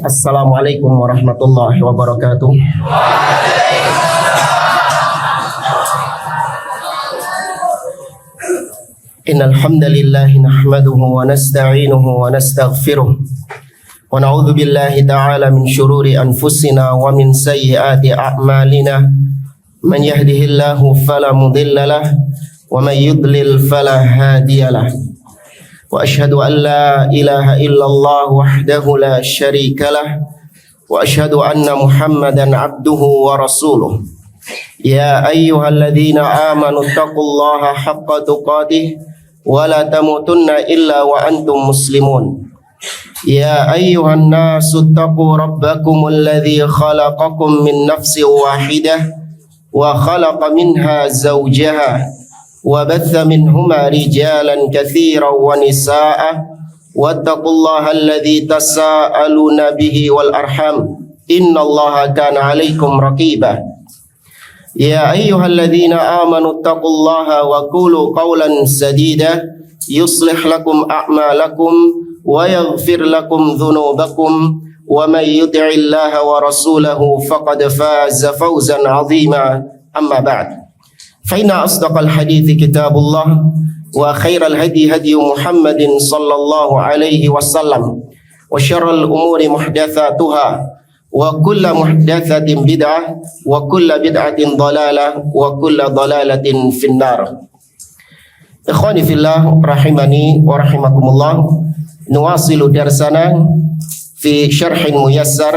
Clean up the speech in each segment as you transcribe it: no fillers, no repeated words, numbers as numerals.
Assalamualaikum warahmatullahi wabarakatuh. Innal hamdalillah nahmaduhu wa nasta'inuhu wa nastaghfiruh wa na'udzu billahi ta'ala min shururi anfusina wa min sayyiati a'malina. Man yahdihillahu fala mudilla lahu wa man yudlil fala hadiya lahu. Wa ashhadu an la ilaha illallah wahdahu la syarika lah wa ashhadu anna Muhammadan abduhu wa rasuluh. Ya ayyuhalladzina amanu taqullaha haqqa tuqatih wa la tamutunna illa wa antum muslimun. Ya ayyuhan nasu taqu rabbakumul ladzi khalaqakum min nafsin wahidah wa khalaqa minha zawjaha وبث منهما رجالا كثيرا ونساء واتقوا الله الذي تساءلون به والأرحام إن الله كان عليكم رقيبا يا أيها الذين آمنوا اتقوا الله وقولوا قولا سديدا يصلح لكم أعمالكم ويغفر لكم ذنوبكم ومن يطع الله ورسوله فقد فاز فوزا عظيما أما بعد فإن أصدق الحديث كتاب الله وخير الهدي هدي محمد صلى الله عليه وسلم وشر الأمور محدثاتها وكل محدثة بدعة وكل بدعة ضلالة وكل ضلالة في النار. إخواني في الله رحمني ورحمكم الله. نواصل درسنا في شرح ميسر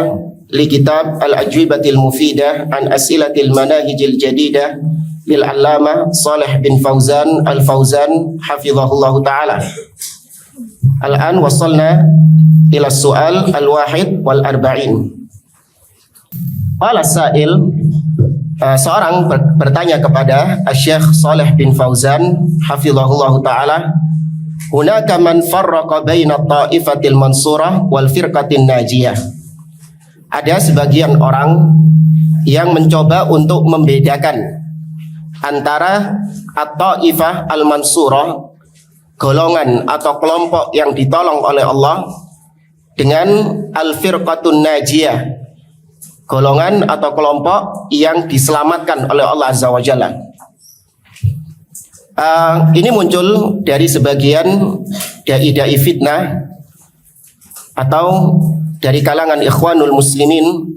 لكتاب الأجوبة المفيدة عن أسئلة المناهج الجديدة للعلامة صالح بن فوزان الفوزان حفظه الله تعالى. الآن وصلنا إلى السؤال الواحد والأربعين. قال السائل, seorang bertanya kepada Syekh Saleh bin Fauzan hafizahullah ta'ala, hunaka man farraqa baina ta'ifatil mansurah wal firqatin najiyah. Ada sebagian orang yang mencoba untuk membedakan antara at-ta'ifah al-mansurah, golongan atau kelompok yang ditolong oleh Allah, dengan al-firqatun najiyah, golongan atau kelompok yang diselamatkan oleh Allah Azza wa Jalla. Ini muncul dari sebagian dai-dai fitnah atau dari kalangan ikhwanul muslimin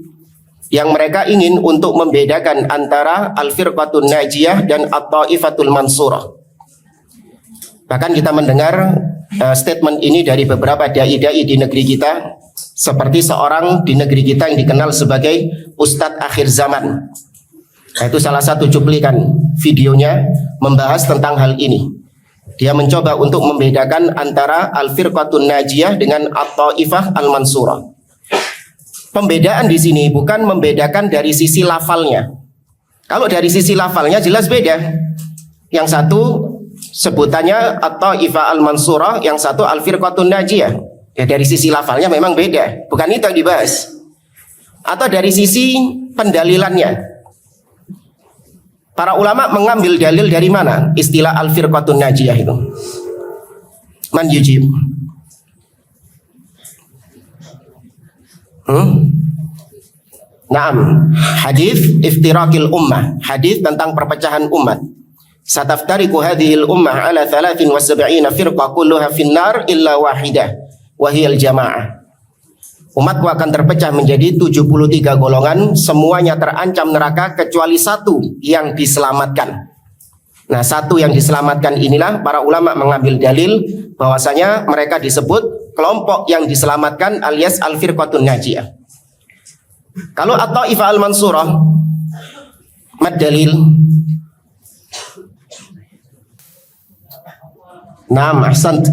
yang mereka ingin untuk membedakan antara al-firqatun najiyah dan at-ta'ifatul mansurah. Bahkan kita mendengar statement ini dari beberapa dai-dai di negeri kita, seperti seorang di negeri kita yang dikenal sebagai Ustadz Akhir Zaman. Itu salah satu cuplikan videonya membahas tentang hal ini. Dia mencoba untuk membedakan antara al-firqatun najiyah dengan at-ta'ifah al-mansurah. Pembedaan di sini bukan membedakan dari sisi lafalnya. Kalau dari sisi lafalnya jelas beda. Yang satu sebutannya at-ta'ifah al-mansurah, yang satu al-firqatun najiyah. Ya, dari sisi lafalnya memang beda. Bukan itu yang dibahas. Atau dari sisi pendalilannya. Para ulama mengambil dalil dari mana istilah al-firqatun najiyah itu? Man yujib? Naam, hadis iftirakil ummah, hadis tentang perpecahan umat. Sataftariqu hadhil ummah ala 73 firqah kulluha finnar illa wahidah wa hiyal jamaah. Umatku akan terpecah menjadi 73 golongan, semuanya terancam neraka kecuali satu yang diselamatkan. Nah, satu yang diselamatkan inilah para ulama mengambil dalil bahwasanya mereka disebut kelompok yang diselamatkan alias al-firqatun najiyah. Kalau at-ta'ifah al-mansurah, mad dalil? Naam, ahsant.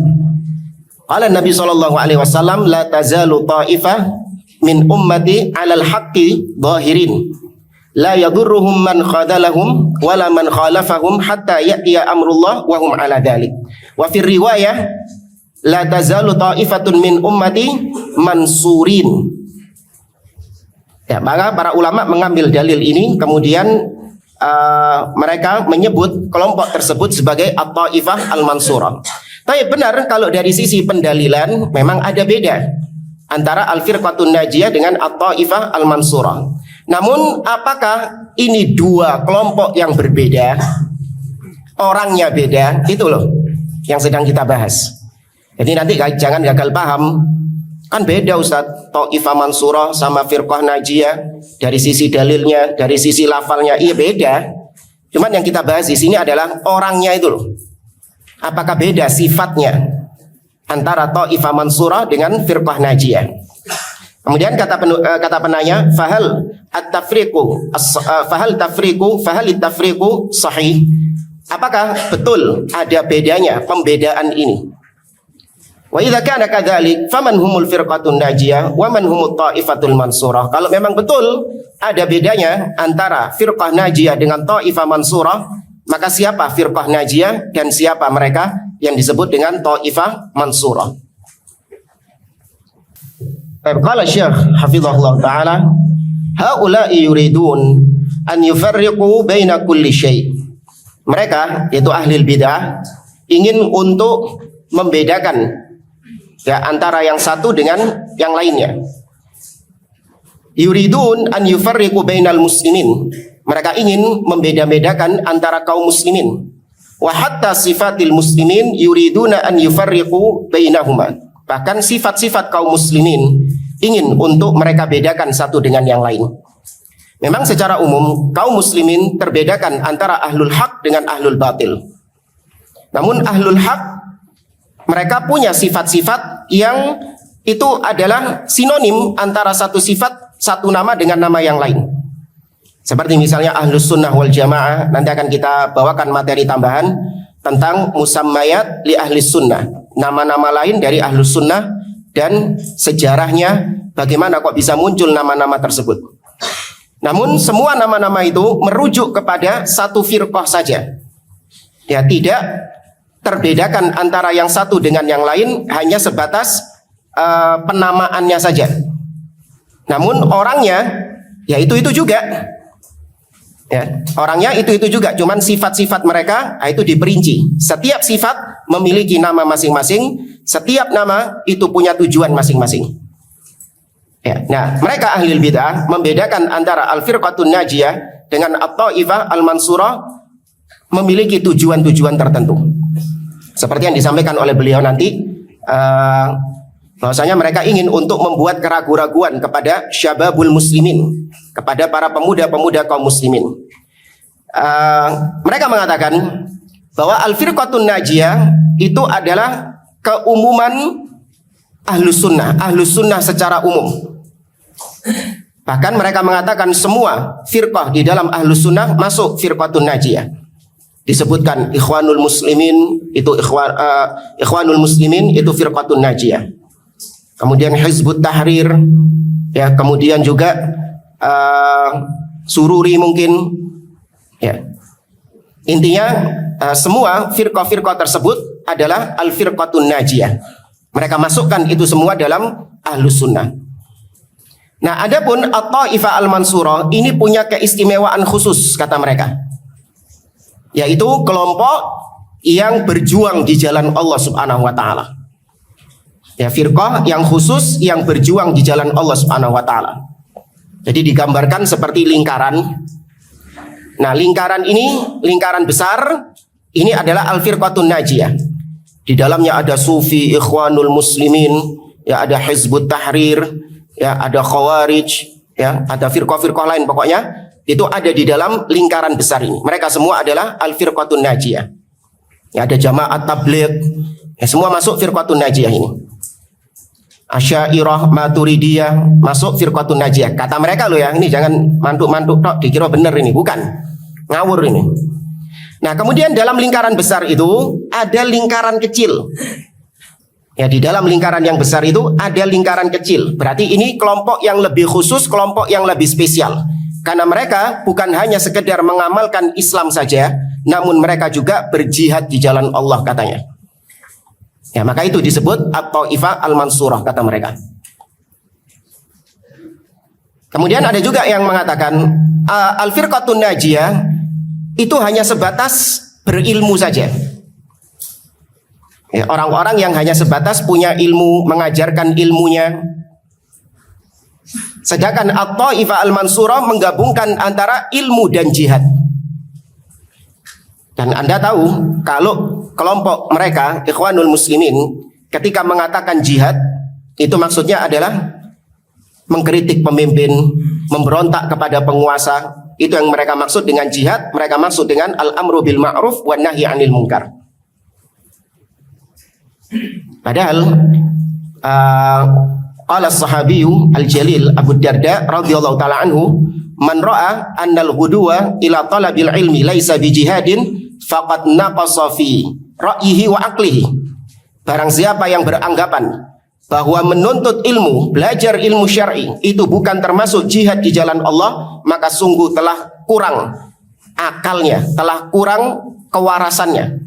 Qala Nabi sallallahu alaihi wasallam, la tazalu ta'ifah min ummati 'alal haqqi zahirin, la yadurruhum man khadalahum wala man khalafahum hatta ya'tiya amrullah wa hum 'ala dzalik. Wa fi riwayah, la tazalu ta'ifatun min ummati mansurin. Ya, maka para ulama mengambil dalil ini, kemudian mereka menyebut kelompok tersebut sebagai at-ta'ifah al-mansurah. Tapi benar kalau dari sisi pendalilan memang ada beda antara al-firqatun najiyah dengan at-taifah al-mansurah. Namun apakah ini dua kelompok yang berbeda? Orangnya beda, itu loh yang sedang kita bahas. Jadi nanti jangan gagal paham. Kan beda Ustaz, taifah mansurah sama firqah najiyah dari sisi dalilnya, dari sisi lafalnya, iya beda. Cuman yang kita bahas di sini adalah orangnya itu loh. Apakah beda sifatnya antara taifah mansurah dengan firqah najiyah? Kemudian kata penanya, fahal tafriqu sahih? Apakah betul ada bedanya pembedaan ini? Wa idza kana kadzalik faman humul firqatun najiyah wa man humut taifatul mansurah. Kalau memang betul ada bedanya antara firqah najiyah dengan taifah mansurah, maka siapa firqah najiyah dan siapa mereka yang disebut dengan taifah mansurah? Qala Syekh hafizahullah taala, haula'i yuridun an yufarriqu baina kulli syai'. Mereka yaitu ahli bidah ingin untuk membedakan ya antara yang satu dengan yang lainnya. Yuridun an yufarriqu bainal muslimin. Mereka ingin membeda-bedakan antara kaum muslimin. Wa hatta sifatil muslimin yuriduna an yufarriqu bainahuma. Bahkan sifat-sifat kaum muslimin ingin untuk mereka bedakan satu dengan yang lain. Memang secara umum kaum muslimin terbedakan antara ahlul haq dengan ahlul batil. Namun ahlul haq mereka punya sifat-sifat yang itu adalah sinonim antara satu sifat, satu nama dengan nama yang lain. Seperti misalnya ahlus sunnah wal jamaah, nanti akan kita bawakan materi tambahan tentang musammayat li ahli sunnah. Nama-nama lain dari ahlus sunnah dan sejarahnya bagaimana kok bisa muncul nama-nama tersebut. Namun semua nama-nama itu merujuk kepada satu firqah saja. Ya, tidak terbedakan antara yang satu dengan yang lain hanya sebatas penamaannya saja. Namun orangnya ya itu juga. Ya, orangnya itu juga, cuman sifat-sifat mereka itu diperinci. Setiap sifat memiliki nama masing-masing, setiap nama itu punya tujuan masing-masing. Ya, nah, mereka ahli bidah membedakan antara al-firqatun najiyah dengan at-taifah al-mansurah memiliki tujuan-tujuan tertentu. Seperti yang disampaikan oleh beliau nanti, bahwasanya mereka ingin untuk membuat keraguan-raguan kepada syababul muslimin, kepada para pemuda-pemuda kaum muslimin. Mereka mengatakan bahwa al-firqatun najiyah itu adalah keumuman ahlus sunnah secara umum. Bahkan mereka mengatakan semua firqah di dalam ahlus sunnah masuk firqatun najiyah. Disebutkan ikhwanul muslimin itu ikhwanul muslimin itu firqatun najiyah. Kemudian Hizbut Tahrir, ya, kemudian juga Sururi mungkin, ya. Intinya semua firqah-firqah tersebut adalah al-firqatun najiyah. Mereka masukkan itu semua dalam ahlus sunnah. Nah, adapun at-taifah al-mansurah ini punya keistimewaan khusus kata mereka, yaitu kelompok yang berjuang di jalan Allah Subhanahu wa taala. Ya, firqah yang khusus yang berjuang di jalan Allah Subhanahu wa taala. Jadi digambarkan seperti lingkaran. Nah, lingkaran ini, lingkaran besar ini adalah al-firqatun najiyah. Di dalamnya ada Sufi, Ikhwanul Muslimin, ya, ada Hizbut Tahrir, ya, ada Khawarij, ya, ada firqah-firqah lain, pokoknya itu ada di dalam lingkaran besar ini. Mereka semua adalah al-firqatun najiyah. Ya, ada Jamaat Tabligh, ya, semua masuk firqatun najiyah ini. Asy'ariyah, Maturidiyah masuk firqatun najiyah. Kata mereka loh ya, ini jangan mantuk-mantuk tok dikira bener ini, bukan. Ngawur ini. Nah, kemudian dalam lingkaran besar itu ada lingkaran kecil. Ya, di dalam lingkaran yang besar itu ada lingkaran kecil. Berarti ini kelompok yang lebih khusus, kelompok yang lebih spesial. Karena mereka bukan hanya sekedar mengamalkan Islam saja, namun mereka juga berjihad di jalan Allah katanya. Ya, maka itu disebut at-taifah al-mansurah kata mereka. Kemudian ada juga yang mengatakan al-firqatun najiyah itu hanya sebatas berilmu saja. Ya, orang-orang yang hanya sebatas punya ilmu, mengajarkan ilmunya, Sedangkan At-Taifah Al-Mansurah menggabungkan antara ilmu dan jihad. Dan Anda tahu kalau kelompok mereka Ikhwanul Muslimin ketika mengatakan jihad itu maksudnya adalah mengkritik pemimpin, memberontak kepada penguasa. Itu yang mereka maksud dengan jihad. Mereka maksud dengan al-amru bil ma'ruf wan nahyi 'anil munkar. Padahal qala as-sahabiyyu al-jalil Abu Darda radhiyallahu taala anhu, man ra'a annal ghuduwa ila talabil ilmi laisa bi jihadin faqad naqasa fi ra'yihi wa aqlihi. Barang siapa yang beranggapan bahwa menuntut ilmu, belajar ilmu syar'i itu bukan termasuk jihad di jalan Allah, maka sungguh telah kurang akalnya, telah kurang kewarasannya.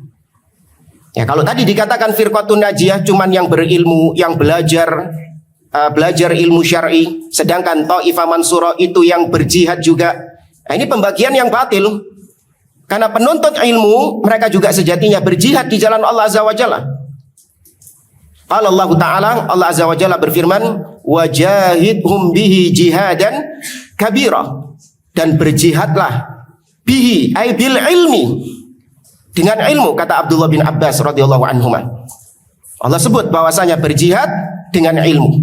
Ya, kalau tadi dikatakan firqatun najiyah cuman yang berilmu, yang belajar ilmu syar'i, sedangkan Taifah Mansurah itu yang berjihad juga. Nah, ini pembagian yang batil. Karena penuntut ilmu mereka juga sejatinya berjihad di jalan Allah Azza wa Jalla. Qala Allah Ta'ala, Allah Azza wa Jalla berfirman, wajahidhum bihi jihadan kabira, dan berjihadlah bihi ay bil ilmi, dengan ilmu, kata Abdullah bin Abbas radhiyallahu anhuma. Allah sebut bahwasanya berjihad dengan ilmu.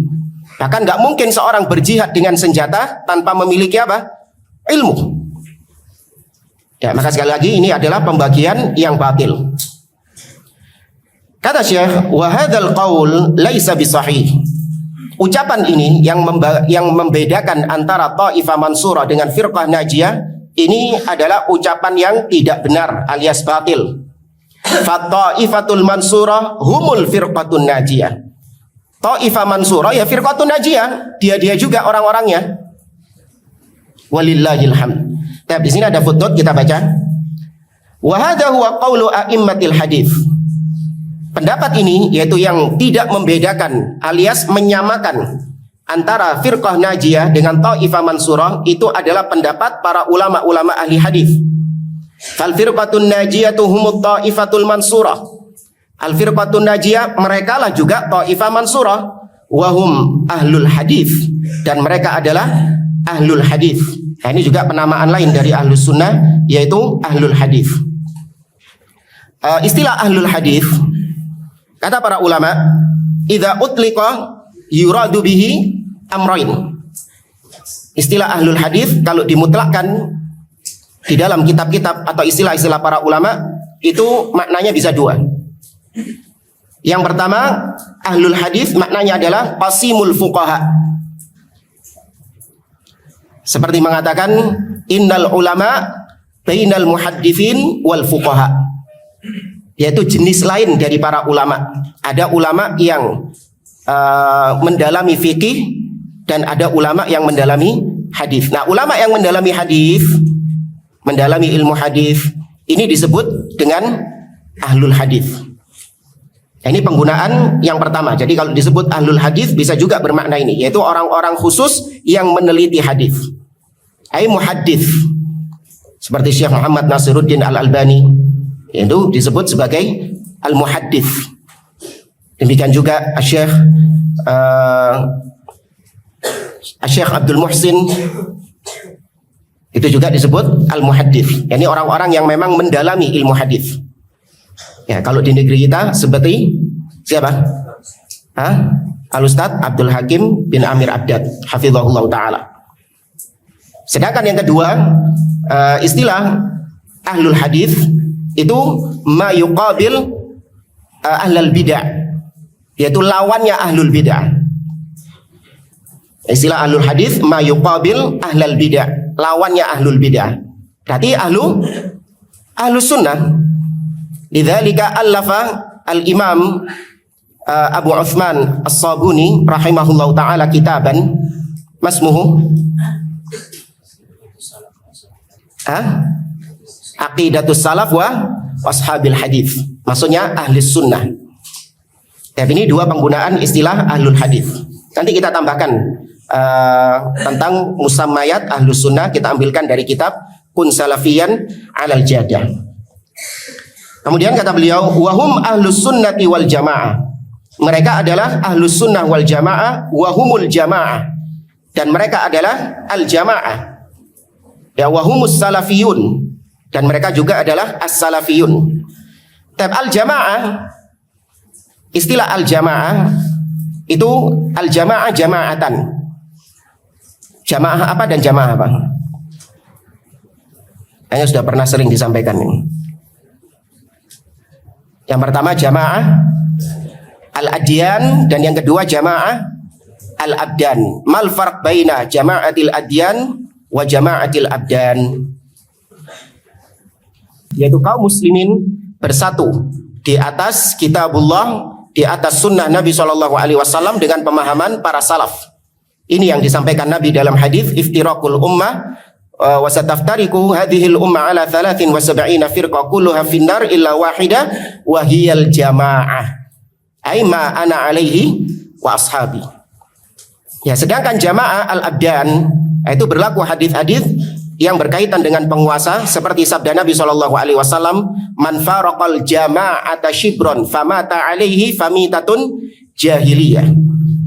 Bahkan nggak mungkin seorang berjihad dengan senjata tanpa memiliki apa? Ilmu. Ya, maka sekali lagi ini adalah pembagian yang batil. Kata Syekh, wa hadzal qaul laisa bisahih. Ucapan ini yang membedakan antara Taifah Mansurah dengan Firqah Najiyah ini adalah ucapan yang tidak benar alias batil. Fa-Taifatul Mansurah humul firqatun najiyah. Taifah Mansurah ya firqatun najiyah, dia juga orang-orangnya. Walillahil hamd. Tapi di sini ada footnote, kita baca. Wa hadza huwa qaulu a'immatil hadits. Pendapat ini yaitu yang tidak membedakan alias menyamakan antara firqah najiyah dengan Taifah Mansurah itu adalah pendapat para ulama-ulama ahli hadis. Fal firqatun najiyatu humut Taifatul Mansurah. Al firqatun najiyah mereka lah juga Taifah Mansurah, wahum ahlul hadis, dan mereka adalah ahlul hadis. Nah, ini juga penamaan lain dari ahlus sunnah yaitu ahlul hadis. Istilah ahlul hadis, kata para ulama, idza utliqa yuradu bihi amrain. Istilah ahlul hadis kalau dimutlakkan di dalam kitab-kitab atau istilah-istilah para ulama itu maknanya bisa dua. Yang pertama, ahlul hadis maknanya adalah qasimul fuqaha. Seperti mengatakan innal ulama bainal muhadditsin wal fuqaha, yaitu jenis lain dari para ulama. Ada ulama yang mendalami fikih dan ada ulama yang mendalami hadis. Nah, ulama yang mendalami hadis, mendalami ilmu hadis, ini disebut dengan ahlul hadis. Nah, ini penggunaan yang pertama. Jadi kalau disebut ahlul hadis bisa juga bermakna ini, yaitu orang-orang khusus yang meneliti hadis. Ai muhaddits. Seperti Syekh Muhammad Nasiruddin Al-Albani, itu disebut sebagai al-muhaddits. Demikian juga Syekh Abdul Muhsin, itu juga disebut al-muhaddits. Yani orang-orang yang memang mendalami ilmu hadis. Ya, kalau di negeri kita seperti siapa? Al-Ustadz Abdul Hakim bin Amir Abdad, hafizahullah ta'ala. Sedangkan yang kedua, istilah ahlul hadis itu ma yuqabil ahlul bid'ah, yaitu lawannya ahlul bid'ah. Istilah ahlul hadis ma yuqabil ahlul bid'ah, lawannya ahlul bid'ah. Berarti ahlus sunnah. Lidzalika allafa al-Imam Abu Utsman As-Sabuni rahimahullahu taala kitaban masmuhu Aqidatus Salaf wa Ashabil Hadis. Maksudnya ahli sunnah. Tapi ini dua penggunaan istilah ahlul hadis. Nanti kita tambahkan tentang musammayat ahlus sunnah, kita ambilkan dari kitab Kun Salafiyan Alal Jadah. Kemudian kata beliau, wahum ahlus sunnati wal jamaah. Mereka adalah ahlus sunnah wal jamaah, wahumul jamaah. dan mereka adalah al-jamaah. Ya, wahumus salafiyun, dan mereka juga adalah as-salafiyun. Al-jamaah, istilah al-jamaah itu al-jamaah jama'atan. Jamaah apa dan jamaah apa? Kayaknya sudah pernah sering disampaikan ini. Yang pertama jamaah al-adyan, dan yang kedua jamaah al-abdan. Mal farq baina jama'atil adyan wa jama'atil abdan? Yaitu kaum muslimin bersatu di atas kitabullah, di atas sunnah Nabi SAW dengan pemahaman para salaf. Ini yang disampaikan Nabi dalam hadis iftiraqul ummah wa sataftariqu hadhil ummah ala 73 firqah kulluha finnar illa wahidah wa hiyal jamaah. Ai ma ana alaihi wa ashabi. Ya, sedangkan jamaah al-abdan itu berlaku hadis-hadis yang berkaitan dengan penguasa seperti sabda Nabi SAW, man faraqal jama'ata shibron famata alaihi famitatun jahiliyah.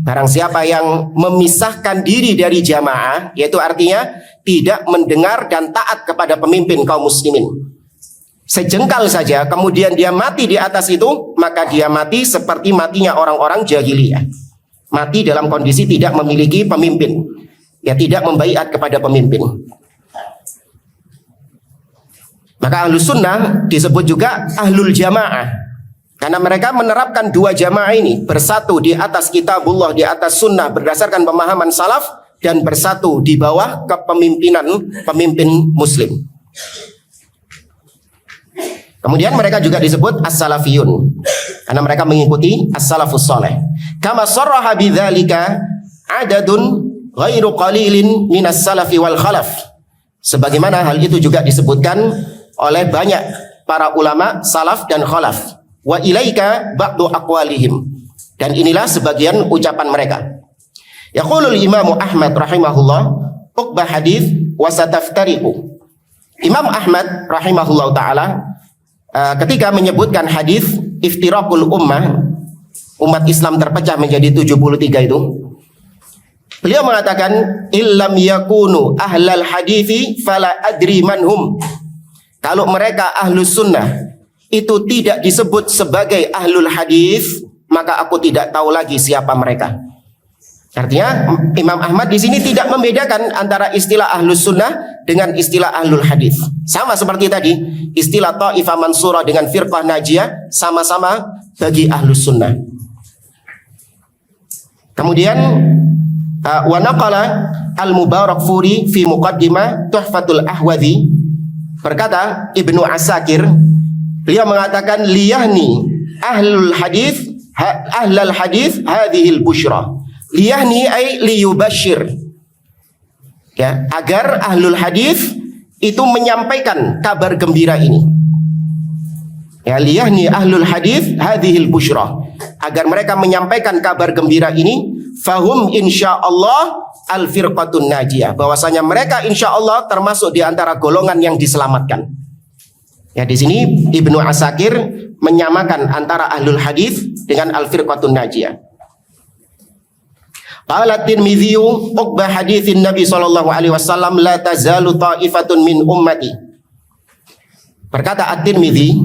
Barang siapa yang memisahkan diri dari jamaah, yaitu artinya tidak mendengar dan taat kepada pemimpin kaum muslimin, sejengkal saja, kemudian dia mati di atas itu, maka dia mati seperti matinya orang-orang jahiliyah. Mati dalam kondisi tidak memiliki pemimpin, ya, tidak membaiat kepada pemimpin. Maka ahlus sunnah disebut juga ahlul jamaah, karena mereka menerapkan dua jamaah ini, bersatu di atas kitabullah, di atas sunnah berdasarkan pemahaman salaf, dan bersatu di bawah kepemimpinan pemimpin muslim. Kemudian mereka juga disebut as-salafiyun, karena mereka mengikuti as-salafus saleh. Kama sarraha bidzalika adadun ghairu qalilin minas salafi wal khalaf. Sebagaimana hal itu juga disebutkan oleh banyak para ulama salaf dan khalaf. Wa ilaika ba'du aqwalihim, dan inilah sebagian ucapan mereka. Yaqulul Imam Ahmad rahimahullah uqba hadis wa sataftariqu. Imam Ahmad rahimahullah taala ketika menyebutkan hadis iftiraqul ummah, umat Islam terpecah menjadi 73 itu, beliau mengatakan illam yakunu ahlal hadithi fala adri manhum. Kalau mereka ahlus sunnah itu tidak disebut sebagai ahlul hadis, maka aku tidak tahu lagi siapa mereka. Artinya Imam Ahmad di sini tidak membedakan antara istilah ahlus sunnah dengan istilah ahlul hadis. Sama seperti tadi, istilah Taifah Mansurah dengan firqah Najiyah sama-sama bagi ahlus sunnah. Kemudian wa naqala al-Mubarakfuri fi muqaddimah Tuhfatul Ahwadhi, berkata Ibnu Asakir, beliau mengatakan liyahni ahlul hadis ahlal hadis hadhil busyra. Liyahni ay liyubashir, ya, agar ahlul hadis itu menyampaikan kabar gembira ini. Ya, liyahni ahlul hadis hadhil busyra, agar mereka menyampaikan kabar gembira ini. Fahum insyaallah al firqatun najiyah, bahwasanya mereka insyaallah termasuk di antara golongan yang diselamatkan. Ya, di sini Ibnu Asakir menyamakan antara ahlul hadis dengan al firqatun najiyah. Qala Tirmidzi uqba haditsin Nabi sallallahu alaihi wasallam la tazalu ta'ifatun min ummati. Berkata At-Tirmidzi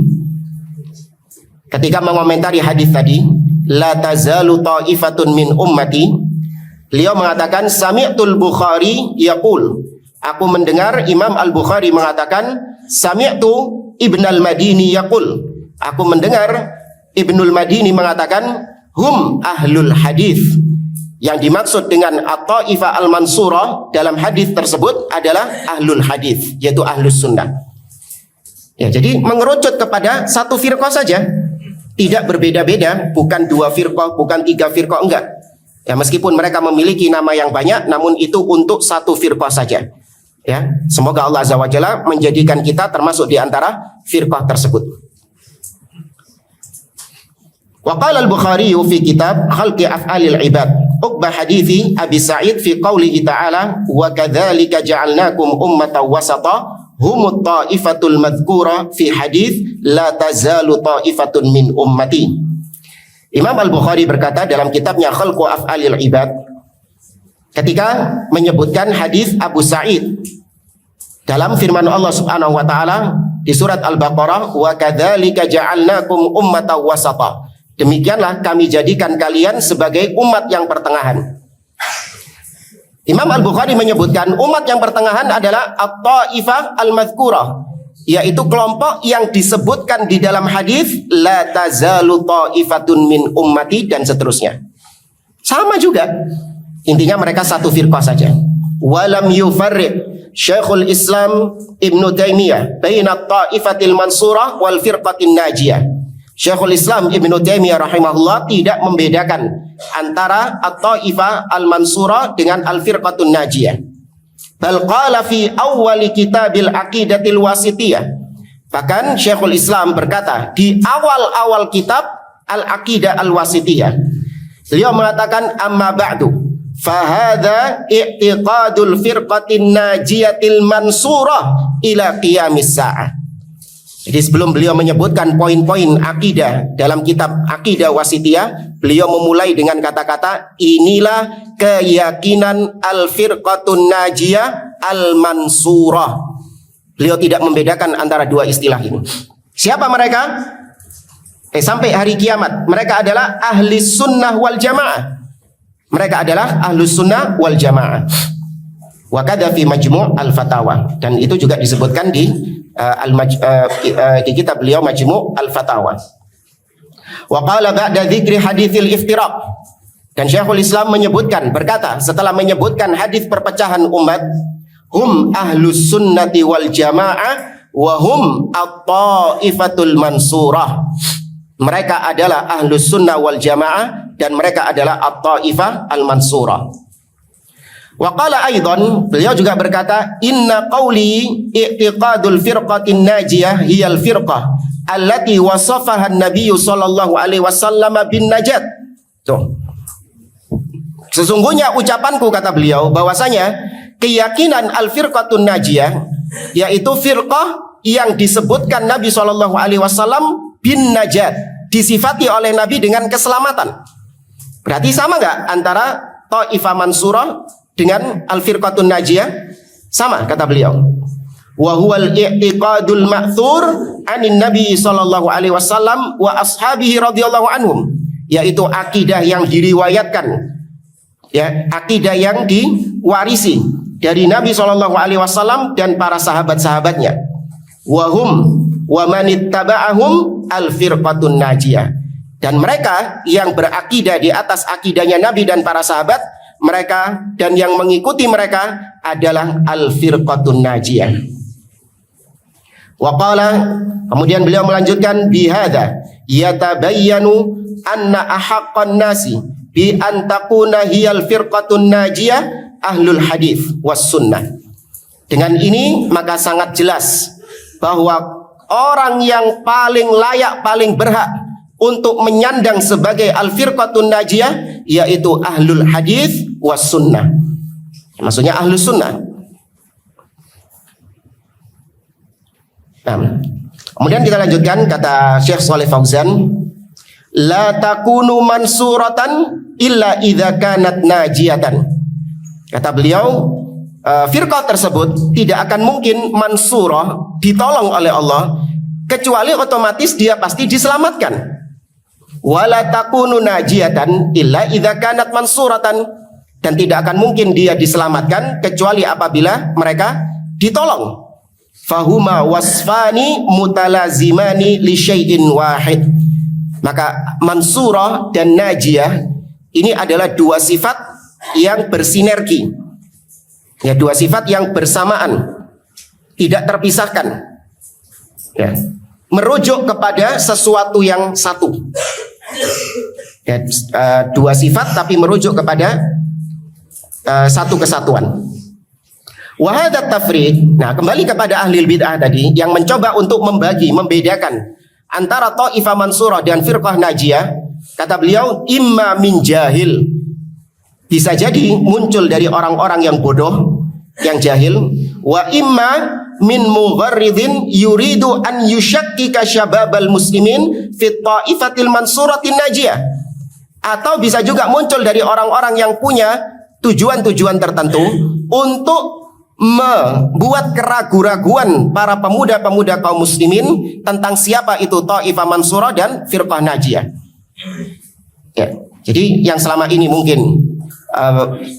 ketika mengomentari hadis tadi, la tazalu ta'ifatun min ummati, beliau mengatakan sami'tul Bukhari yaqul, aku mendengar Imam Al-Bukhari mengatakan sami'tu Ibnul Madini yaqul, aku mendengar Ibnul Madini mengatakan hum ahlul hadis. Yang dimaksud dengan at-Taifah al-Mansurah dalam hadis tersebut adalah ahlul hadis, yaitu ahlus sunnah. Ya, jadi mengerucut kepada satu firqah saja, tidak berbeda-beda, bukan dua firqah, bukan tiga firqah, enggak. Ya, meskipun mereka memiliki nama yang banyak, namun itu untuk satu firqah saja. Ya, semoga Allah Azza wa Jalla menjadikan kita termasuk di antara firqah tersebut. Wa qala al-Bukhari fi kitab Khalqi Af'alil Ibad uqba hadithi Abi Sa'id fi qawlihi ta'ala wa kadzalika ja'alnakum ummatan wasata humut ta'ifatul madhkura fi hadith la tazalu ta'ifatun min ummati. Imam Al-Bukhari berkata dalam kitabnya Khalqu Af'alil Ibad, ketika menyebutkan hadis Abu Sa'id dalam firman Allah Subhanahu wa taala di surat Al-Baqarah, wa kadzalika ja'alnakum ummatan wasata. Demikianlah kami jadikan kalian sebagai umat yang pertengahan. Imam Al-Bukhari menyebutkan umat yang pertengahan adalah at-ta'ifah al-madhkurah, yaitu kelompok yang disebutkan di dalam hadis la tazalu ta'ifatun min ummati dan seterusnya. Sama juga, intinya mereka satu firqah saja. Walam yufarriq Syekhul Islam Ibnu Taimiyah baina at-ta'ifatil mansurah wal firqatin najiyah. Syekhul Islam Ibnu Taimiyah rahimahullah tidak membedakan antara at-ta'ifah al-mansurah dengan al-firqatun najiyah. Bal qala fi awwali kitabil aqidatil wasitiyah. Bahkan Syekhul Islam berkata di awal-awal kitab al-aqidah al-wasitiyah, beliau mengatakan amma ba'du fahadha i'tiqadul firqatin najiyatil mansurah ila qiyamis sa'ah. Jadi sebelum beliau menyebutkan poin-poin akidah dalam kitab Aqidah Wasitiyah, beliau memulai dengan kata-kata inilah keyakinan al-firqatun najiyah al-mansurah. Beliau tidak membedakan antara dua istilah ini. Siapa mereka? Sampai hari kiamat mereka adalah ahli sunnah wal jamaah. Mereka adalah ahli sunnah wal jamaah. Wa kadza fi majmu' al-fatawa, dan itu juga disebutkan di di kitab beliau Majmu' al-Fatawa. Wa qala ba'da dzikri haditsil iftiraq, dan Syekhul Islam menyebutkan berkata setelah menyebutkan hadis perpecahan umat, hum ahlus sunnati wal jamaah wa hum at-ta'ifatul mansurah. Mereka adalah ahlus sunnah wal jamaah dan mereka adalah at-ta'ifah al-mansurah. Wa qala aidan, beliau juga berkata inna qawli i'tiqadul firqatin najiyah hiyal firqah allati wasafaha an-nabiy sallallahu alaihi wasallam bin najat. Tuh. Sesungguhnya ucapanku, kata beliau, bahwasanya keyakinan al-firqatun najiyah yaitu firqah yang disebutkan Nabi sallallahu alaihi wasallam bin najat, disifati oleh Nabi dengan keselamatan. Berarti sama enggak antara Ta'ifah Mansurah dengan al-firqatun najiyah? Sama, kata beliau. Wa huwal i'tiqadul ma'thur anin nabi sallallahu alaihi wasallam wa ashabihi radhiyallahu anhum, yaitu akidah yang diriwayatkan, ya, akidah yang diwarisi dari Nabi sallallahu alaihi wasallam dan para sahabat-sahabatnya. Wa hum wa man ittaba'ahum al-firqatun najiyah, dan mereka yang berakidah di atas akidahnya Nabi dan para sahabat, mereka dan yang mengikuti mereka adalah al-firqatun najiyah. Wa qala, kemudian beliau melanjutkan bihadza yatabayyanu anna ahaqqan nasi bi an takuna hiyal firqatun najiyah ahlul hadis was sunnah. Dengan ini maka sangat jelas bahwa orang yang paling layak, paling berhak untuk menyandang sebagai al-firqatun najiyah yaitu ahlul hadis was sunnah. Maksudnya ahlus sunnah. Nah, kemudian kita lanjutkan kata Syekh Shalih Fauzan, la takunu mansuratan illa idza kanat najiyatan. Kata beliau, firqah tersebut tidak akan mungkin mansurah, ditolong oleh Allah, kecuali otomatis dia pasti diselamatkan. Wala takunu najiyatan illa idza kanat mansuratan, dan tidak akan mungkin dia diselamatkan kecuali apabila mereka ditolong. Fahuma wasfani mutalazimani li syai'in wahid. Maka mansurah dan najiyah ini adalah dua sifat yang bersinergi, ya, dua sifat yang bersamaan, tidak terpisahkan, ya, merujuk kepada sesuatu yang satu. Ya, dua sifat tapi merujuk kepada satu kesatuan. Wahadat tafriq. Nah, kembali kepada ahli bid'ah tadi yang mencoba untuk membedakan antara Ta'ifah Mansurah dan firqah najiyah. Kata beliau, imma min jahil, bisa jadi muncul dari orang-orang yang bodoh, yang jahil. Wa imma min mugharridin yuridu an yushakkika syababal muslimin fit ta'ifatil mansuratin najiyah. Atau bisa juga muncul dari orang-orang yang punya tujuan-tujuan tertentu untuk membuat keraguan-raguan para pemuda-pemuda kaum muslimin tentang siapa itu Taifah Mansurah dan Firqah Najiyah. Ya, jadi yang selama ini mungkin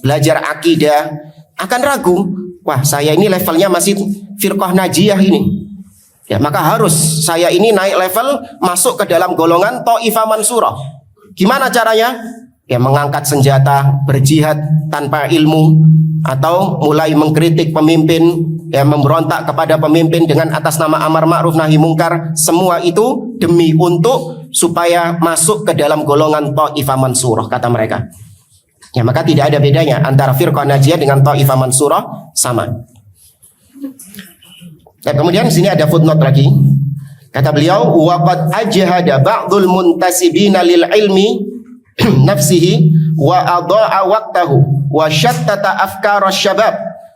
belajar akidah akan ragu, wah saya ini levelnya masih Firqah Najiyah ini. Ya, maka harus saya ini naik level masuk ke dalam golongan Taifah Mansurah. Gimana caranya? Ya mengangkat senjata, berjihad tanpa ilmu, atau mulai mengkritik pemimpin, ya memberontak kepada pemimpin dengan atas nama amar ma'ruf nahi mungkar. Semua itu demi untuk supaya masuk ke dalam golongan Taifah Mansurah, kata mereka. Ya maka tidak ada bedanya antara Firqah Najiyah dengan Taifah Mansurah, sama. Dan kemudian di sini ada footnote lagi. Kata beliau, waqad ajhada ba'dul muntasibina lil ilmi nafsihi wa adha'a waqtahu wa shattata afkar asy-syabab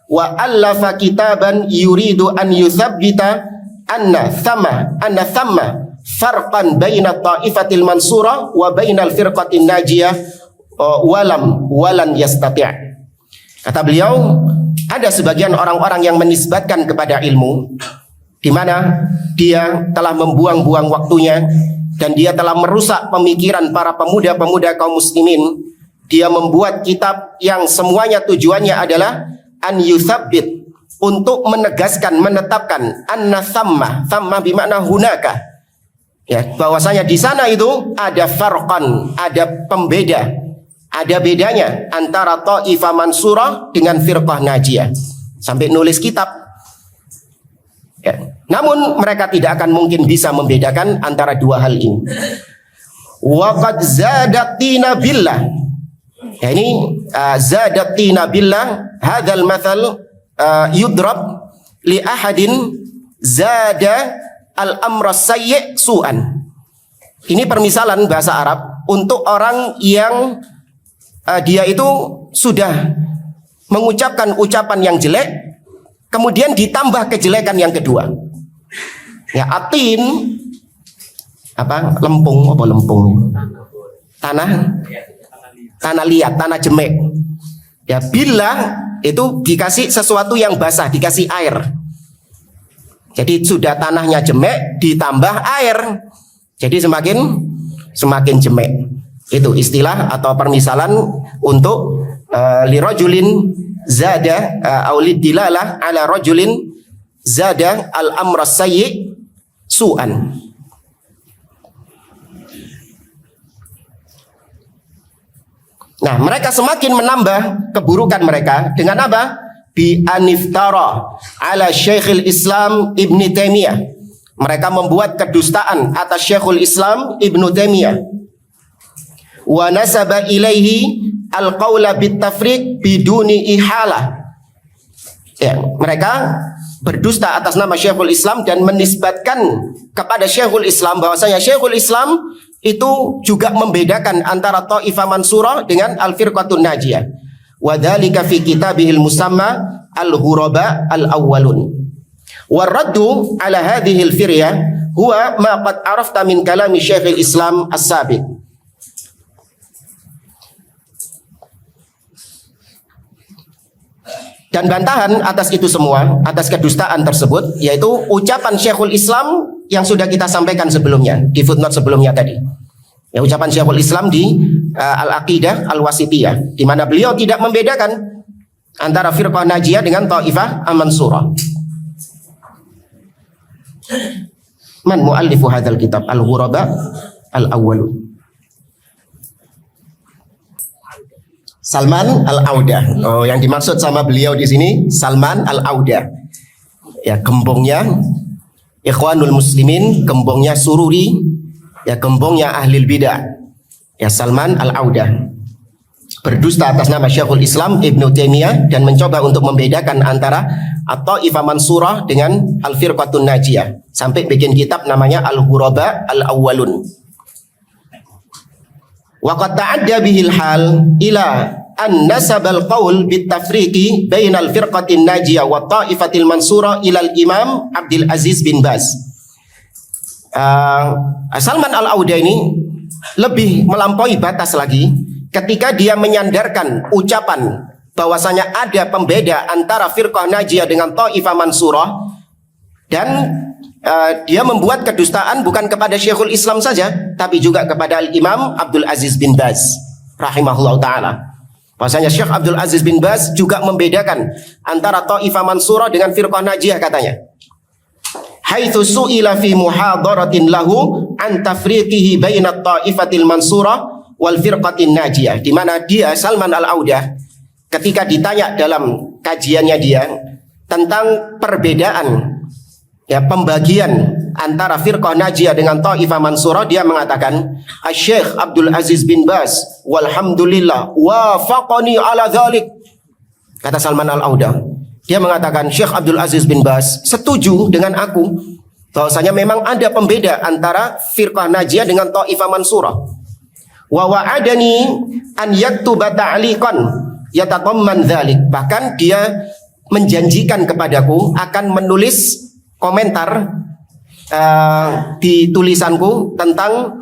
wa allafa kitaban yuridu an yuthabbita anna thamma farqan baina ta'ifatil mansura wa bainal firqatin najiyah walan yastati'. Kata beliau, ada sebagian orang-orang yang menisbatkan kepada ilmu di mana dia telah membuang-buang waktunya dan dia telah merusak pemikiran para pemuda-pemuda kaum muslimin. Dia membuat kitab yang semuanya tujuannya adalah an yuthabbit, untuk menegaskan, menetapkan anna thamma bermakna hunaka, ya, bahwasanya di sana itu ada farqan, ada pembeda, ada bedanya antara Taifah Mansurah dengan Firqah Najiyah. Sampai nulis kitab. Ya. Namun mereka tidak akan mungkin bisa membedakan antara dua hal ini. Waqad zadatina billah. Ya, ini zadatina billah, hadzal mathal yudrab li ahadin zada al-amra sayyi' su'an. Ini permisalan bahasa Arab untuk orang yang dia itu sudah mengucapkan ucapan yang jelek, kemudian ditambah kejelekan yang kedua. Ya, atin apa? Lempung. Tanah liat, tanah jemek. Ya, bila itu dikasih sesuatu yang basah, dikasih air. Jadi sudah tanahnya jemek ditambah air. Jadi semakin jemek. Itu istilah atau permisalan untuk lirajulin zada aulid dilalah ala rajulin zada al-amra sayyi' su'an. Nah, mereka semakin menambah keburukan mereka dengan apa? Bi aniftara ala Syekhul Islam Ibnu Taimiyah. Mereka membuat kedustaan atas Syekhul Islam Ibnu Taimiyah. Wa nasaba ilaihi al-qaula bit-tafriq biduni ihalah. Ya, mereka berdusta atas nama Syekhul Islam dan menisbatkan kepada Syekhul Islam bahwasanya Syekhul Islam itu juga membedakan antara Taifah Mansurah dengan Al-Firqatun Najiyah. Wa dzalika fi kitabihil musamma Al-Ghuraba Al-Awwalun. Waraddu ala hadhihi al-firyah huwa ma qad arafta min kalami Syekhul Islam as-sabiq. Dan bantahan atas itu semua, atas kedustaan tersebut, yaitu ucapan Syekhul Islam yang sudah kita sampaikan sebelumnya, di footnote sebelumnya tadi. Ya, ucapan Syekhul Islam di Al-Aqidah Al-Wasitiyah, di mana beliau tidak membedakan antara Firqah Najiyah dengan Taifah Mansurah. Man mu'allifu hadzal kitab Al-Ghuraba Al-Awwalun. Salman Al-Auda. Oh, yang dimaksud sama beliau di sini Salman Al-Auda. Ya, gembongnya Ikhwanul Muslimin, gembongnya Sururi, ya gembongnya Ahlul Bidah. Ya, Salman Al-Auda. Berdusta atas nama Syekhul Islam Ibnu Taimiyah dan mencoba untuk membedakan antara At-Taifah Mansurah dengan Al-Firqatun Najiyah. Sampai bikin kitab namanya Al-Ghuraba Al-Awwalun. Wa qad ta'adda bihil hal ila an nasabal qaul bitafriqi bainal firqatin najiyah wa ta'ifatil mansura ila al-Imam Abdul Aziz bin Baz. Salman Al-Auda ini lebih melampaui batas lagi ketika dia menyandarkan ucapan bahwasanya ada pembeda antara firqah najiyah dengan Thaifah Mansurah, dan dia membuat kedustaan bukan kepada Syekhul Islam saja, tapi juga kepada Imam Abdul Aziz bin Baz rahimahullah ta'ala. Bahwasanya Syekh Abdul Aziz bin Baz juga membedakan antara Thaifah Mansurah dengan firqah najiyah katanya. Haitsu su'ila fi muhadaratin lahu an tafriqihi baina Thaifatil Mansurah wal firqatin najiyah, di mana dia Salman Al-Audah ketika ditanya dalam kajiannya dia tentang perbedaan pembagian antara firqah najiyah dengan Thaifah Mansurah, dia mengatakan Syekh Abdul Aziz bin Baz walhamdulillah wafaqani ala dzalik. Kata Salman Al-Audah, dia mengatakan Syekh Abdul Aziz bin Baz setuju dengan aku bahwasanya memang ada pembeda antara firqah najiyah dengan Thaifah Mansurah. Wa wa'adani an yaktuba ta'liqan yatatamman dzalik. Bahkan dia menjanjikan kepadaku akan menulis komentar di tulisanku tentang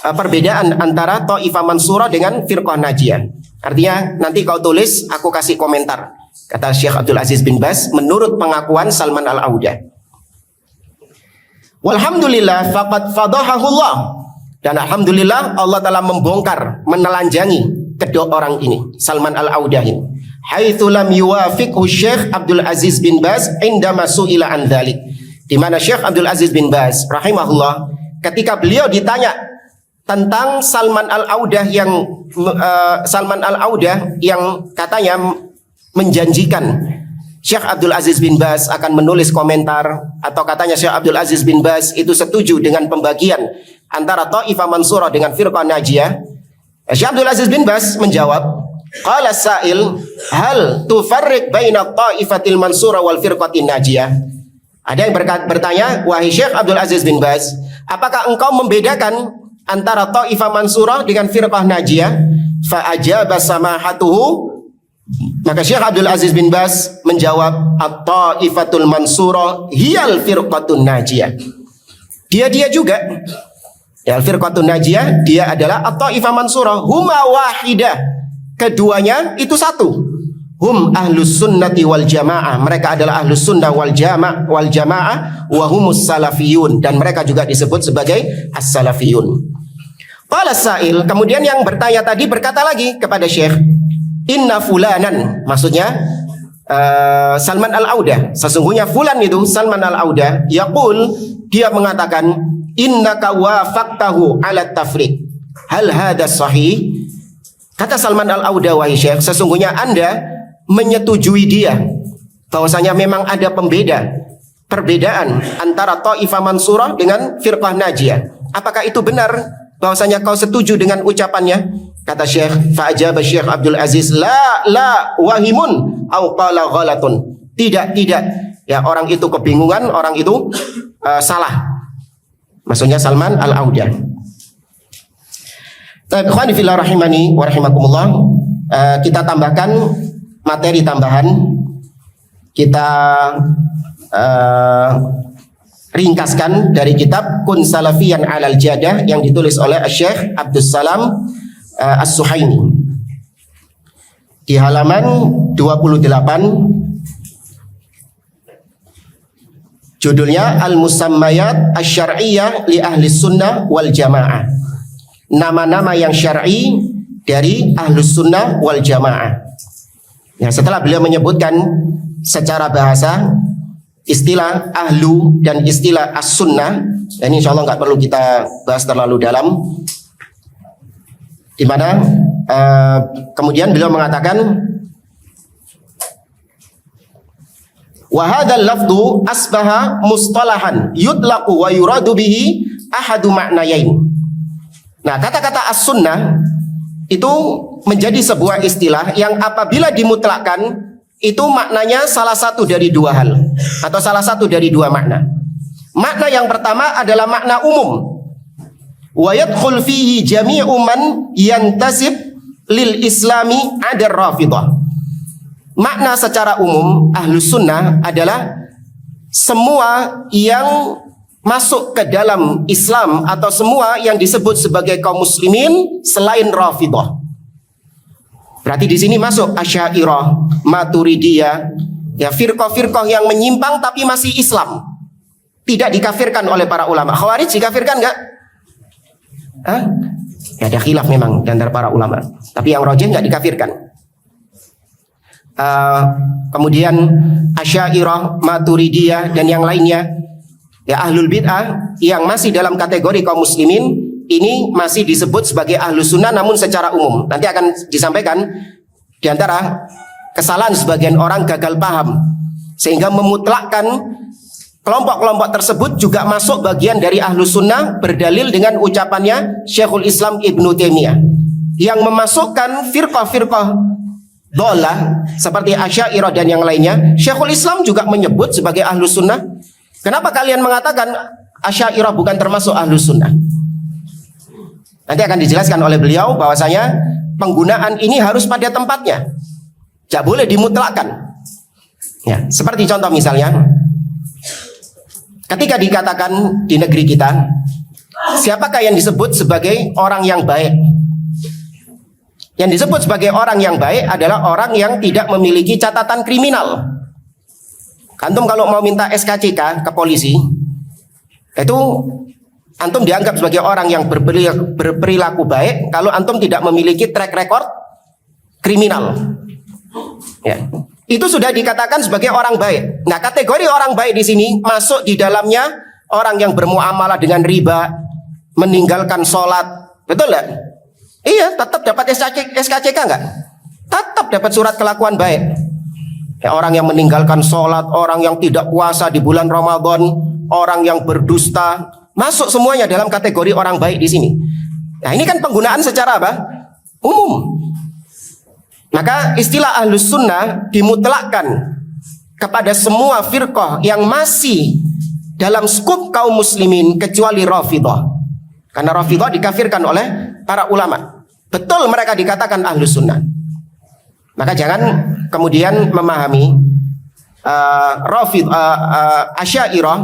perbedaan antara Thaifah Mansurah dengan firqah najiyah. Artinya nanti kau tulis, aku kasih komentar. Kata Syekh Abdul Aziz bin Baz menurut pengakuan Salman Al-Audah. Walhamdulillah faqad fadahahullah. Dan alhamdulillah Allah telah membongkar, menelanjangi kedua orang ini, Salman Al-Audah ini. Haitsu lam yuwafiqhu Syekh Abdul Aziz bin Baz indama su'ila an dzalik. Di mana Syekh Abdul Aziz bin Baz rahimahullah ketika beliau ditanya tentang Salman Al-Audah yang katanya menjanjikan Syekh Abdul Aziz bin Baz akan menulis komentar, atau katanya Syekh Abdul Aziz bin Baz itu setuju dengan pembagian antara Thaifah Mansurah dengan firqah najiyah. Syekh Abdul Aziz bin Baz menjawab, qala sa'il hal tufarriq baina Thaifatil Mansurah wal firqatin najiyah. Ada yang bertanya, wahai Syekh Abdul Aziz bin Baz, apakah engkau membedakan antara Thaifah Mansurah dengan firqah najiyah? Fa ajaba samahatuhu. Maka Syekh Abdul Aziz bin Baz menjawab, at-Thaifatul Mansurah hiyal firqatun najiyah. Dia juga al-firqatun najiyah, dia adalah at-Thaifah Mansurah, huma wahidah. Keduanya itu satu. Hum ahlus sunnati wal jamaah. Mereka adalah ahlus sunnah wal jamaah wa humus salafiyun, dan mereka juga disebut sebagai as-salafiyun. Qala sa'il, kemudian yang bertanya tadi berkata lagi kepada Syekh, inna fulanan, maksudnya Salman Al-Audah, sesungguhnya fulan itu Salman Al-Audah, yaqul, dia mengatakan innaka wafaqtahu ala tafriq, hal hadha sahih? Kata Salman Al-Audah, wahai Syekh, sesungguhnya Anda menyetujui dia bahwasanya memang ada perbedaan antara Thaifah Mansurah dengan firqah najiyah. Apakah itu benar bahwasanya kau setuju dengan ucapannya? Kata Syekh, fa'ajaba Syekh Abdul Aziz, la wahimun au qala ghalatun. Tidak, ya, orang itu kebingungan, orang itu salah. Maksudnya Salman Al-Audah. Ikhwani fillah rahimani wa rahimakumullah, kita tambahkan materi tambahan. Kita ringkaskan dari kitab Kun Salafiyan 'alal Jadah yang ditulis oleh Syekh Abdus Salam As-Suhaimi di halaman 28. Judulnya Al-Musammayat Asy-Syar'iyyah li Ahli Sunnah wal Jamaah. Nama-nama yang syar'i dari Ahlus Sunnah wal Jamaah. Ya, setelah beliau menyebutkan secara bahasa istilah ahlu dan istilah as-sunnah, dan ini insya Allah nggak perlu kita bahas terlalu dalam, di mana kemudian beliau mengatakan wa hadzal lafdhu asbaha mustalahan yutlaqu wa yuradu bihi ahadu ma'nayain. Nah, kata-kata as-sunnah itu menjadi sebuah istilah yang apabila dimutlakkan itu maknanya salah satu dari dua hal atau salah satu dari dua makna. Makna yang pertama adalah makna umum. Wa yadkhul fihi jami'u man yantasib lil islami adar rafidah. Makna secara umum Ahlus Sunnah adalah semua yang masuk ke dalam Islam atau semua yang disebut sebagai kaum muslimin selain Rafidah. Berarti di sini masuk Asy'ariyah, Maturidiyah, ya firqah-firqah yang menyimpang tapi masih Islam. Tidak dikafirkan oleh para ulama. Khawarij dikafirkan enggak? Hah? Ya ada khilaf memang di antara para ulama. Tapi yang rajih enggak dikafirkan. Kemudian Asy'ariyah, Maturidiyah dan yang lainnya, ya ahlul bid'ah yang masih dalam kategori kaum muslimin, ini masih disebut sebagai ahlus sunnah namun secara umum. Nanti akan disampaikan di antara kesalahan sebagian orang gagal paham sehingga memutlakkan kelompok-kelompok tersebut juga masuk bagian dari ahlus sunnah berdalil dengan ucapannya Syekhul Islam Ibnu Taimiyah yang memasukkan firqah-firqah dhalah seperti Asy'ariyah dan yang lainnya. Syekhul Islam juga menyebut sebagai ahlus sunnah. Kenapa kalian mengatakan Asy'ariyah bukan termasuk ahlus sunnah? Nanti akan dijelaskan oleh beliau bahwasanya penggunaan ini harus pada tempatnya, tidak boleh dimutlakkan. Ya, seperti contoh misalnya, ketika dikatakan di negeri kita, siapakah yang disebut sebagai orang yang baik? Yang disebut sebagai orang yang baik adalah orang yang tidak memiliki catatan kriminal. Antum kalau mau minta SKCK ke polisi, itu antum dianggap sebagai orang yang berperilaku baik kalau antum tidak memiliki track record kriminal. Ya. Itu sudah dikatakan sebagai orang baik. Nah, kategori orang baik di sini masuk di dalamnya orang yang bermuamalah dengan riba, meninggalkan sholat. Betul nggak? Iya, tetap dapat SKCK nggak? Tetap dapat surat kelakuan baik. Ya, orang yang meninggalkan sholat, orang yang tidak puasa di bulan Ramadan, orang yang berdusta, masuk semuanya dalam kategori orang baik di sini. Nah, ini kan penggunaan secara apa? Umum. Maka istilah ahlus sunnah dimutlakkan kepada semua firqah yang masih dalam skup kaum muslimin kecuali Rafidhah. Karena Rafidhah dikafirkan oleh para ulama. Betul mereka dikatakan ahlus sunnah. Maka jangan kemudian memahami Asy'ariyah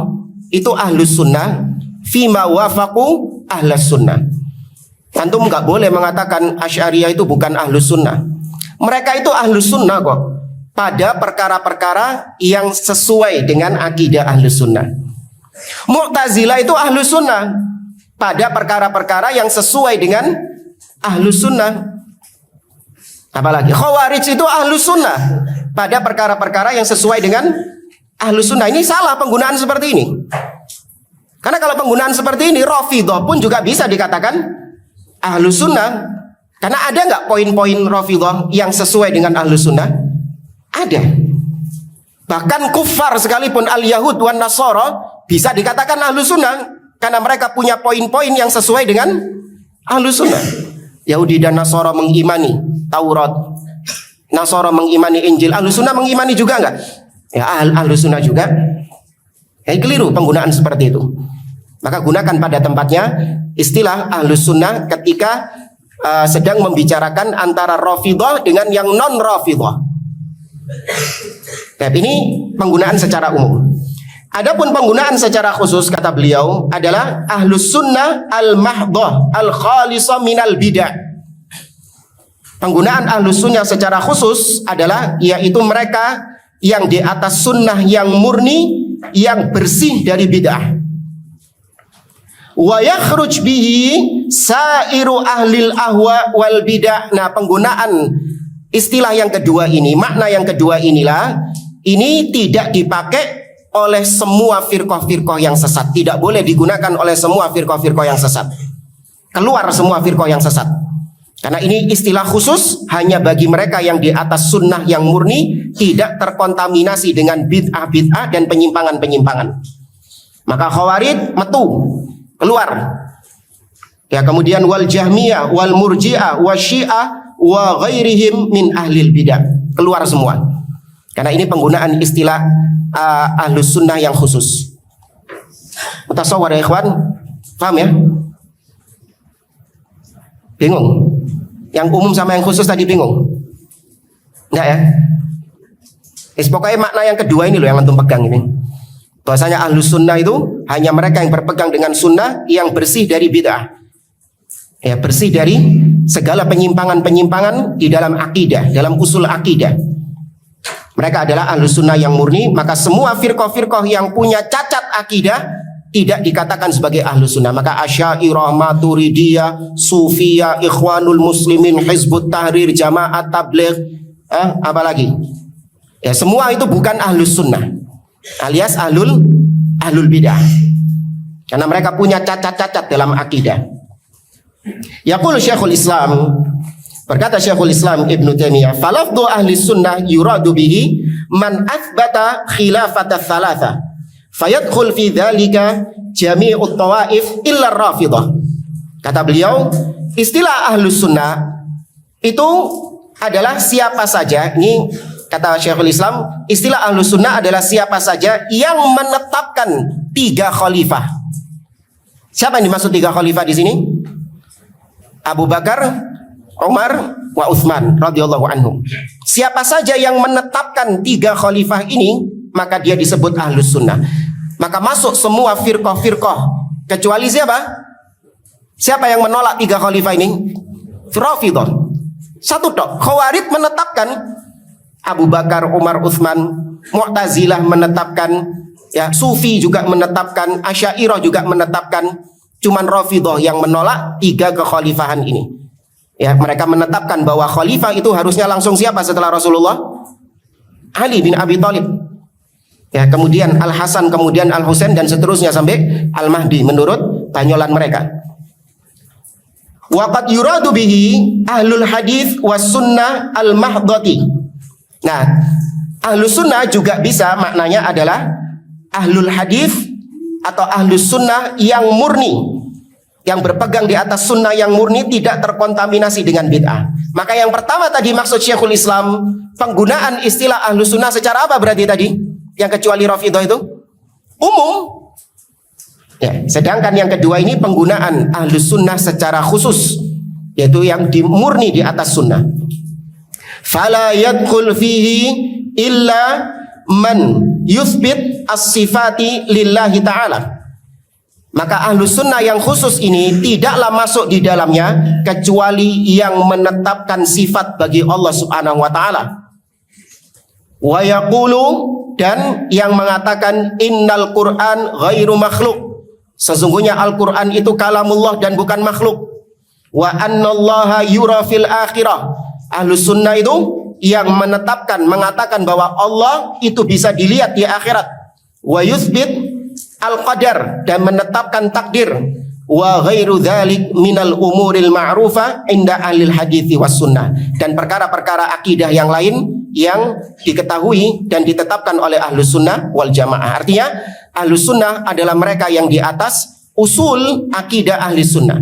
itu ahlus sunnah fima wafaqu ahlus sunnah. Antum nggak boleh mengatakan Asy'ariyah itu bukan ahlus sunnah. Mereka itu ahlus sunnah kok pada perkara-perkara yang sesuai dengan akidah ahlus sunnah. Mu'tazilah itu ahlus sunnah pada perkara-perkara yang sesuai dengan ahlus sunnah. Apalagi Khawarij itu ahlus sunnah pada perkara-perkara yang sesuai dengan ahlus sunnah. Ini salah penggunaan seperti ini. Karena kalau penggunaan seperti ini, Rafidhah pun juga bisa dikatakan ahlus sunnah. Karena ada nggak poin-poin Rafidhah yang sesuai dengan ahlus sunnah? Ada. Bahkan kufar sekalipun al-Yahud wan Nasara bisa dikatakan ahlus sunnah karena mereka punya poin-poin yang sesuai dengan ahlus sunnah. Yahudi dan Nasara mengimani Taurat, Nasara mengimani Injil, ahlus sunnah mengimani juga nggak? Ya, ahlus sunnah juga. Keliru penggunaan seperti itu. Maka gunakan pada tempatnya istilah ahlus sunnah ketika sedang membicarakan antara Rafidhah dengan yang non Rafidhah. Ini penggunaan secara umum. Adapun penggunaan secara khusus kata beliau adalah ahlus sunnah al-mahdhah al-khalisah minal bid'ah. Penggunaan ahlus sunnah secara khusus adalah yaitu mereka yang di atas sunnah yang murni, yang bersih dari bid'ah. Wa yakhruj bihi sairu ahlil ahwa wal bid'ah. Nah, penggunaan istilah yang kedua ini, makna yang kedua inilah, ini tidak dipakai oleh semua firqah-firqah yang sesat. Tidak boleh digunakan oleh semua firqah-firqah yang sesat. Keluar semua firqah yang sesat. Karena ini istilah khusus hanya bagi mereka yang di atas sunnah yang murni, tidak terkontaminasi dengan bid'ah-bid'ah dan penyimpangan-penyimpangan. Maka Khawarij metu, keluar. Ya, kemudian wal Jahmiyah, wal Murji'ah, wa Syiah, wa ghairihim min ahlil bid'ah. Keluar semua. Karena ini penggunaan istilah ahlus sunnah yang khusus. Mutasawwar ya ikhwan? Paham ya? Bingung? Yang umum sama yang khusus tadi bingung? Enggak ya? Pokoknya makna yang kedua ini loh yang antum pegang ini. Bahwasanya ahlus sunnah itu hanya mereka yang berpegang dengan sunnah yang bersih dari bid'ah. Ya, bersih dari segala penyimpangan-penyimpangan di dalam akidah, dalam usul akidah. Mereka adalah ahlus sunnah yang murni. Maka semua firqah-firqah yang punya cacat akidah tidak dikatakan sebagai ahlus sunnah. Maka Asy'ariyah, Maturidiyah, Sufiyah, Ikhwanul Muslimin, Hizbut Tahrir, Jamaat Tabligh, apalagi? Ya, semua itu bukan ahlus sunnah, alias ahlul bidah. Karena mereka punya cacat-cacat dalam akidah. Yaqul Syekhul Islam, berkata Syekhul Islam Ibnu Taimiyah, falafdhu ahli sunnah yuradu bihi man athbata khilafata thalatha fayadkhul fi dzalika jami'ut tawaif illa ar-rafidah. Kata beliau, istilah ahli sunnah itu adalah siapa saja. Ini kata Syekhul Islam, istilah ahli sunnah adalah siapa saja yang menetapkan 3 khalifah. Siapa yang dimaksud 3 khalifah di sini? Abu Bakar, Umar, wa Utsman radhiyallahu anhum. Siapa saja yang menetapkan 3 khalifah ini, maka dia disebut ahlus sunnah. Maka masuk semua firqah-firqah, kecuali siapa? Siapa yang menolak 3 khalifah ini? Rafidah. Satu tok. Khawarij menetapkan Abu Bakar, Umar, Utsman. Mu'tazilah menetapkan, ya, Sufi juga menetapkan, Asy'ariyah juga menetapkan. Cuman Rafidah yang menolak 3 kekhalifahan ini. Ya, mereka menetapkan bahwa khalifah itu harusnya langsung siapa setelah Rasulullah? Ali bin Abi Thalib. Ya, kemudian Al Hasan, kemudian Al Husain, dan seterusnya sampai Al Mahdi menurut tanyolan mereka. Waqad yuradu bihi ahlul hadis was sunnah al mahdati. Nah, ahlus sunnah juga bisa maknanya adalah ahlul hadis atau ahlus sunnah yang murni, yang berpegang di atas sunnah yang murni, tidak terkontaminasi dengan bid'ah. Maka yang pertama tadi maksud Syekhul Islam, penggunaan istilah ahlus sunnah secara apa berarti tadi? Yang kecuali Rafidah itu umum. Ya, sedangkan yang kedua ini penggunaan ahlus sunnah secara khusus, yaitu yang murni di atas sunnah. Fala yadkhul fihi illa man yuthbit as-sifati lillahi ta'ala. Maka ahlus sunnah yang khusus ini tidaklah masuk di dalamnya kecuali yang menetapkan sifat bagi Allah subhanahu wa ta'ala. Wa yaqulu, dan yang mengatakan innal Qur'an ghairu makhluk, sesungguhnya Al-Quran itu kalamullah dan bukan makhluk. Wa annallaha yura fil akhirah, ahlus sunnah itu yang menetapkan, mengatakan bahwa Allah itu bisa dilihat di akhirat. Wa yuthbit al-qadar, dan menetapkan takdir. Wa ghairu dzalik minal umuril ma'rufa inda ahlil hadithi was sunnah, dan perkara-perkara akidah yang lain yang diketahui dan ditetapkan oleh ahlus sunnah wal jamaah. Artinya ahlus sunnah adalah mereka yang di atas usul akidah ahli sunnah.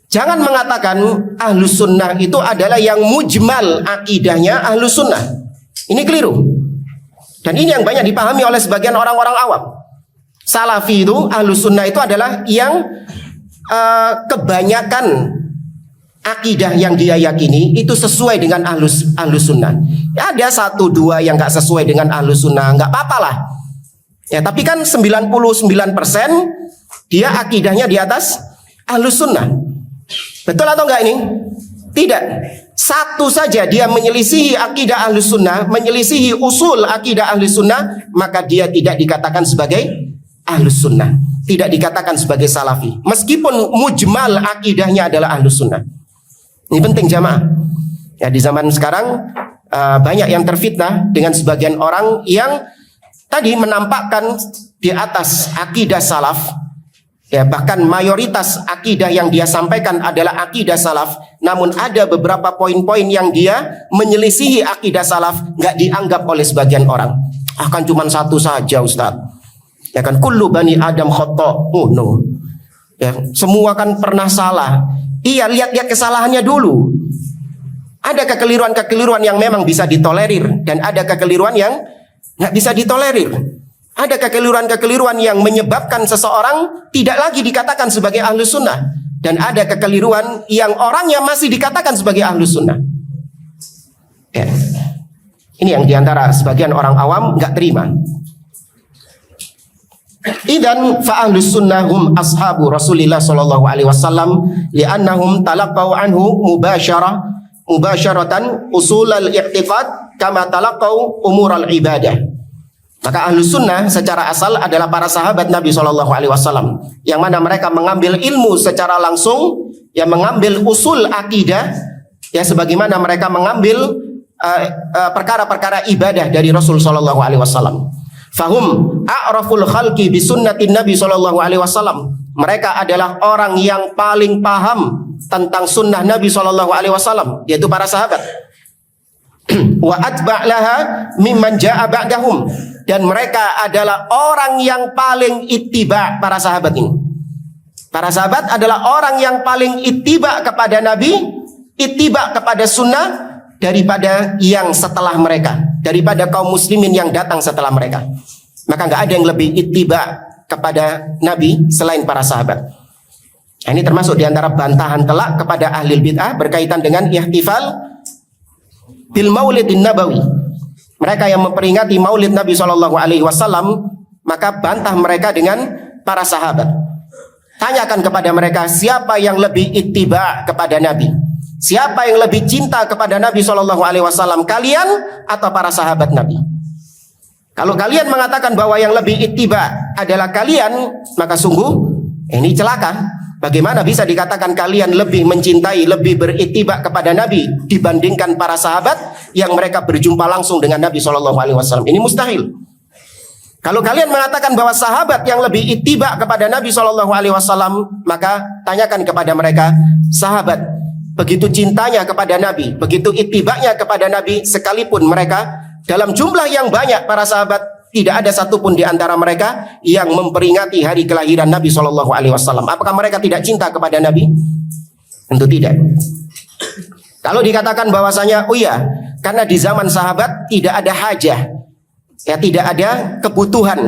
Jangan mengatakan ahlus sunnah itu adalah yang mujmal akidahnya ahlus sunnah. Ini keliru. Dan ini yang banyak dipahami oleh sebagian orang-orang awam. Salafi itu, ahlus sunnah itu adalah yang kebanyakan akidah yang dia yakini itu sesuai dengan ahlus sunnah. Ya, ada 1-2 yang gak sesuai dengan ahlus sunnah, gak apa-apa lah. Ya, tapi kan 99% dia akidahnya di atas ahlus sunnah. Betul atau enggak ini? Tidak. Satu saja dia menyelisihi akidah ahlus sunnah, menyelisihi usul akidah ahlus sunnah, maka dia tidak dikatakan sebagai ahlus sunnah, tidak dikatakan sebagai salafi, meskipun mujmal akidahnya adalah ahlus sunnah. Ini penting jamaah. Ya, di zaman sekarang banyak yang terfitnah dengan sebagian orang yang tadi menampakkan di atas akidah salaf. Ya, bahkan mayoritas akidah yang dia sampaikan adalah akidah salaf, namun ada beberapa poin-poin yang dia menyelisihi akidah salaf, nggak dianggap oleh sebagian orang. Akan cuma satu saja Ustaz. Ya kan, kullu bani Adam khata'. Oh no. Ya, semua kan pernah salah. Iya, lihat-lihat kesalahannya dulu. Ada kekeliruan-kekeliruan yang memang bisa ditolerir, dan ada kekeliruan yang nggak bisa ditolerir. Ada kekeliruan-kekeliruan yang menyebabkan seseorang tidak lagi dikatakan sebagai ahlus sunnah, dan ada kekeliruan yang orangnya masih dikatakan sebagai ahlus sunnah. Ya. Ini yang diantara sebagian orang awam nggak terima. Idzan fa ahlus sunnah hum ashabu Rasulillah sallallahu alaihi wasallam li'annahum talaqau anhu mubasharatan usul al-i'tiqad kama talaqau umur al-ibadah. Maka ahlus sunnah secara asal adalah para sahabat Nabi sallallahu alaihi wasallam yang mana mereka mengambil ilmu secara langsung, yang mengambil usul akidah, ya sebagaimana mereka mengambil perkara-perkara ibadah dari Rasul sallallahu alaihi wasallam. Fahum a'raful khalqi bi sunnatin Nabi sallallahu alaihi wasallam. Mereka adalah orang yang paling paham tentang sunnah Nabi sallallahu alaihi wasallam, yaitu para sahabat. Wa atba'laha mimman ja'a ba'dahum, dan mereka adalah orang yang paling ittiba para sahabat ini. Para sahabat adalah orang yang paling ittiba kepada Nabi, ittiba kepada sunnah daripada yang setelah mereka, daripada kaum muslimin yang datang setelah mereka. Maka nggak ada yang lebih ittiba kepada Nabi selain para sahabat. Nah, ini termasuk diantara bantahan telak kepada ahli bid'ah berkaitan dengan ihtifal bil maulidin nabawi. Mereka yang memperingati maulid Nabi SAW, maka bantah mereka dengan para sahabat. Tanyakan kepada mereka, siapa yang lebih ittiba kepada Nabi? Siapa yang lebih cinta kepada Nabi SAW, kalian atau para sahabat Nabi? Kalau kalian mengatakan bahwa yang lebih ittiba adalah kalian, maka sungguh ini celaka. Bagaimana bisa dikatakan kalian lebih mencintai, lebih berittiba kepada Nabi dibandingkan para sahabat yang mereka berjumpa langsung dengan Nabi SAW? Ini mustahil. Kalau kalian mengatakan bahwa sahabat yang lebih ittiba kepada Nabi SAW, maka tanyakan kepada mereka, sahabat begitu cintanya kepada Nabi, begitu ittibanya kepada Nabi, sekalipun mereka dalam jumlah yang banyak para sahabat, tidak ada satupun di antara mereka yang memperingati hari kelahiran Nabi SAW. Apakah mereka tidak cinta kepada Nabi? Tentu tidak. Kalau dikatakan bahwasanya, oh iya, karena di zaman sahabat tidak ada hajah, ya tidak ada kebutuhan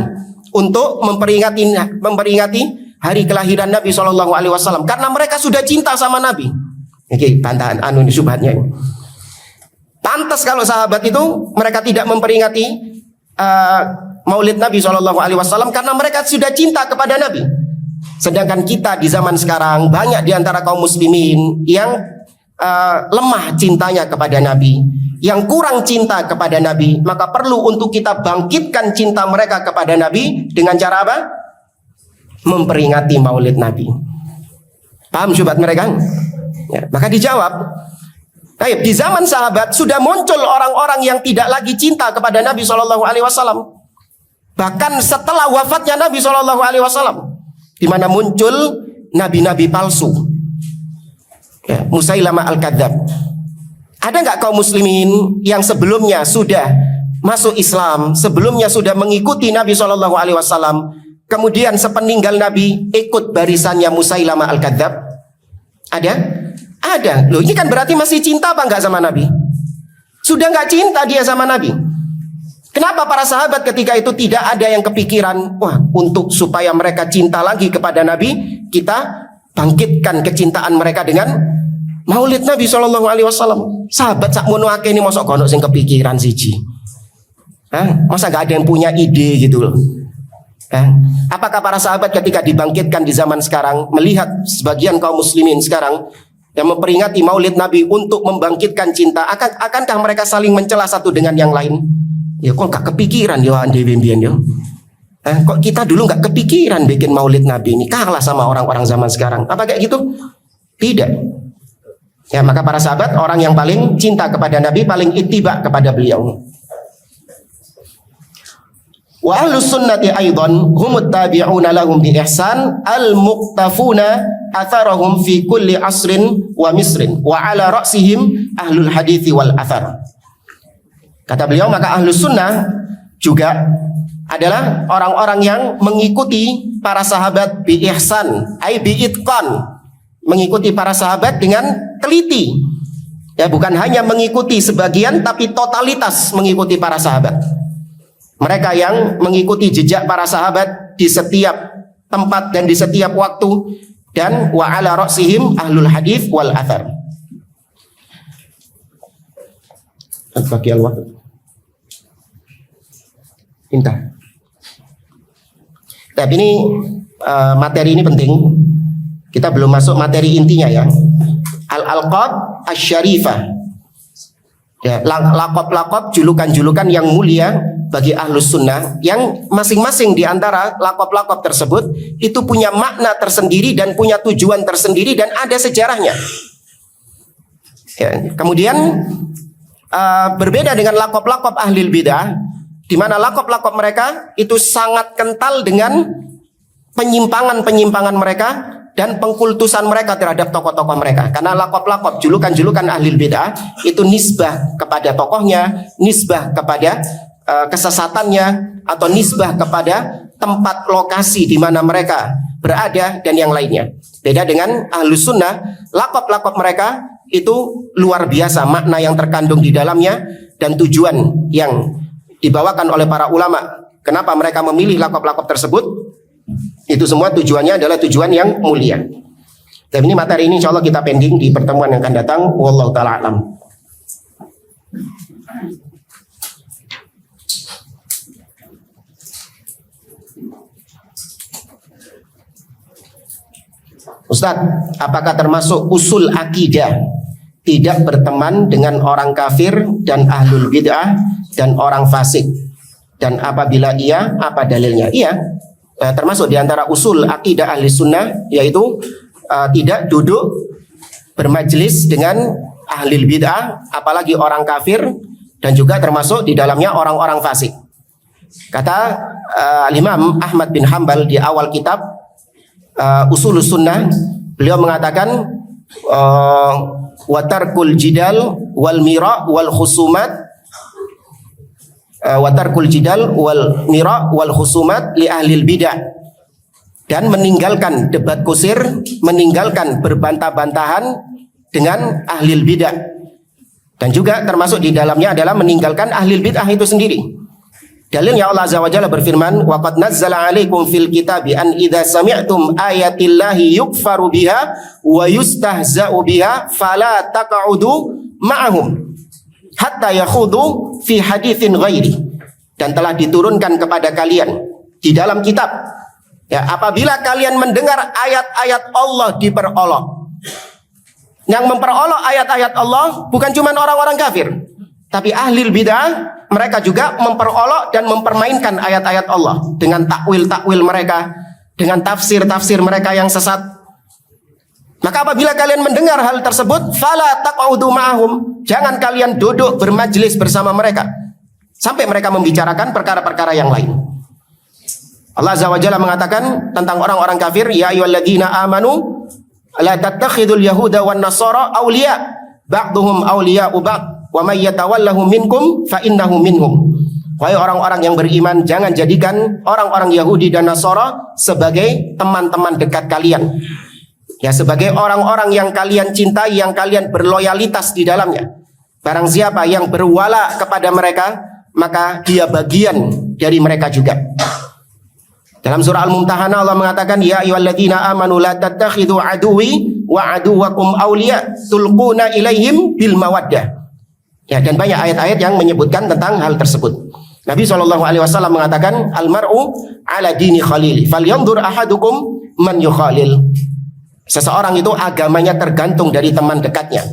untuk memperingati hari kelahiran Nabi SAW, karena mereka sudah cinta sama Nabi. Oke, bantahan ini subhatnya. Pantas kalau sahabat itu mereka tidak memperingati maulid Nabi SAW karena mereka sudah cinta kepada Nabi. Sedangkan kita di zaman sekarang banyak di antara kaum muslimin yang lemah cintanya kepada Nabi, yang kurang cinta kepada Nabi. Maka perlu untuk kita bangkitkan cinta mereka kepada Nabi dengan cara apa? Memperingati maulid Nabi. Paham syubhat mereka? Ya, maka dijawab, baik, di zaman sahabat sudah muncul orang-orang yang tidak lagi cinta kepada Nabi SAW. Bahkan setelah wafatnya Nabi SAW, di mana muncul nabi-nabi palsu, ya, Musailamah al-Kadzab. Ada nggak kaum muslimin yang sebelumnya sudah masuk Islam, sebelumnya sudah mengikuti Nabi SAW, kemudian sepeninggal Nabi ikut barisannya Musailamah al-Kadzab? Ada? Ada. Loh, ini kan berarti masih cinta apa enggak sama Nabi? Sudah enggak cinta dia sama Nabi. Kenapa para sahabat ketika itu tidak ada yang kepikiran, wah, untuk supaya mereka cinta lagi kepada Nabi, kita bangkitkan kecintaan mereka dengan maulid Nabi SAW. Sahabat sak mono akeh ini mosok kono sing kepikiran siji. Masa enggak ada yang punya ide gitu loh. Apakah para sahabat ketika dibangkitkan di zaman sekarang melihat sebagian kaum muslimin sekarang yang memperingati maulid Nabi untuk membangkitkan cinta, akankah mereka saling mencela satu dengan yang lain? Ya kok gak kepikiran ya ande biyen ya. Kok kita dulu gak kepikiran bikin maulid Nabi ini, kalah sama orang-orang zaman sekarang. Apa kayak gitu? Tidak. Ya, maka para sahabat orang yang paling cinta kepada Nabi, paling ittiba kepada beliau. Wa ahlus sunnati aidan humut tabi'una lahum bi ihsan al-muqtafuna atharahum fi kulli asrin wa misrin wa ala ra'sihim ahlul hadithi wal athar. Kata beliau, maka ahlus sunnah juga adalah orang-orang yang mengikuti para sahabat bi ihsan, ai bi itqan, mengikuti para sahabat dengan teliti. Ya, bukan hanya mengikuti sebagian tapi totalitas mengikuti para sahabat. Mereka yang mengikuti jejak para sahabat di setiap tempat dan di setiap waktu, dan wa ala ra'sihim ahlul hadis wal athar. Bagi al-waqt. Intah. Tapi ini materi ini penting. Kita belum masuk materi intinya ya. Al-alqab asy-syarifah. Ya, lakop-lakop, julukan-julukan yang mulia bagi ahlus sunnah, yang masing-masing di antara lakop-lakop tersebut itu punya makna tersendiri dan punya tujuan tersendiri dan ada sejarahnya. Ya, kemudian berbeda dengan lakop-lakop ahlil bidah, di mana lakop-lakop mereka itu sangat kental dengan penyimpangan-penyimpangan mereka dan pengkultusan mereka terhadap tokoh-tokoh mereka. Karena lakop-lakop, julukan-julukan ahlil bidah itu nisbah kepada tokohnya, nisbah kepada kesesatannya, atau nisbah kepada tempat lokasi di mana mereka berada dan yang lainnya. Beda dengan ahlus sunnah, lakop-lakop mereka itu luar biasa makna yang terkandung di dalamnya dan tujuan yang dibawakan oleh para ulama. Kenapa mereka memilih lakop-lakop tersebut? Itu semua tujuannya adalah tujuan yang mulia. Dan ini materi ini insya Allah kita pending di pertemuan yang akan datang. Wallahu ta'ala alam. Ustadz, apakah termasuk usul akidah tidak berteman dengan orang kafir dan ahlul bid'ah dan orang fasik? Dan apabila iya, apa dalilnya? Iya, termasuk diantara usul akidah ahli sunnah, yaitu tidak duduk bermajlis dengan ahlul bid'ah, apalagi orang kafir, dan juga termasuk di dalamnya orang-orang fasik. Kata Imam Ahmad bin Hanbal di awal kitab Usulus Sunnah, beliau mengatakan watarkul jidal wal mira wal khusumat, watarkul jidal wal mira wal khusumat li ahlil bidah, dan meninggalkan debat kusir, meninggalkan berbantah-bantahan dengan ahlil bidah, dan juga termasuk di dalamnya adalah meninggalkan ahlil bidah itu sendiri. Dalilnya Allah Azza wa Jalla berfirman, wa qad nazzala 'alaikum fil kitabi an idza sami'tum ayatillahi yukfaru biha wa yustahza'u biha fala taq'udu ma'ahum hatta yakhudu fi haditsin ghairi. Dan telah diturunkan kepada kalian di dalam kitab, ya, apabila kalian mendengar ayat-ayat Allah diperolok. Yang memperolok ayat-ayat Allah bukan cuma orang-orang kafir, tapi ahlul bidah. Mereka juga memperolok dan mempermainkan ayat-ayat Allah dengan takwil-takwil mereka, dengan tafsir-tafsir mereka yang sesat. Maka apabila kalian mendengar hal tersebut, fala taq'udu ma'ahum, jangan kalian duduk bermajlis bersama mereka sampai mereka membicarakan perkara-perkara yang lain. Allah Azza wa Jalla mengatakan tentang orang-orang kafir, ya ayyuhalladzina amanu la tattakhidul yahuda wan nasara awliya ba'duhum awliya'u ba'd wa may yatawallahu minkum fa innahu minhum. Wahai orang-orang yang beriman, jangan jadikan orang-orang Yahudi dan Nasara sebagai teman-teman dekat kalian. Ya, sebagai orang-orang yang kalian cintai, yang kalian berloyalitas di dalamnya. Barang siapa yang berwala kepada mereka, maka dia bagian dari mereka juga. Dalam surah Al-Mumtahanah Allah mengatakan, ya ayyuhalladzina amanu la tattakhidhu aduwi wa aduwakum awliya tulquna ilaihim bil mawaddah. Ya, dan banyak ayat-ayat yang menyebutkan tentang hal tersebut. Nabi SAW mengatakan, almar'u ala dini khalili falyanzur ahadukum man yukhalil. Seseorang itu agamanya tergantung dari teman dekatnya.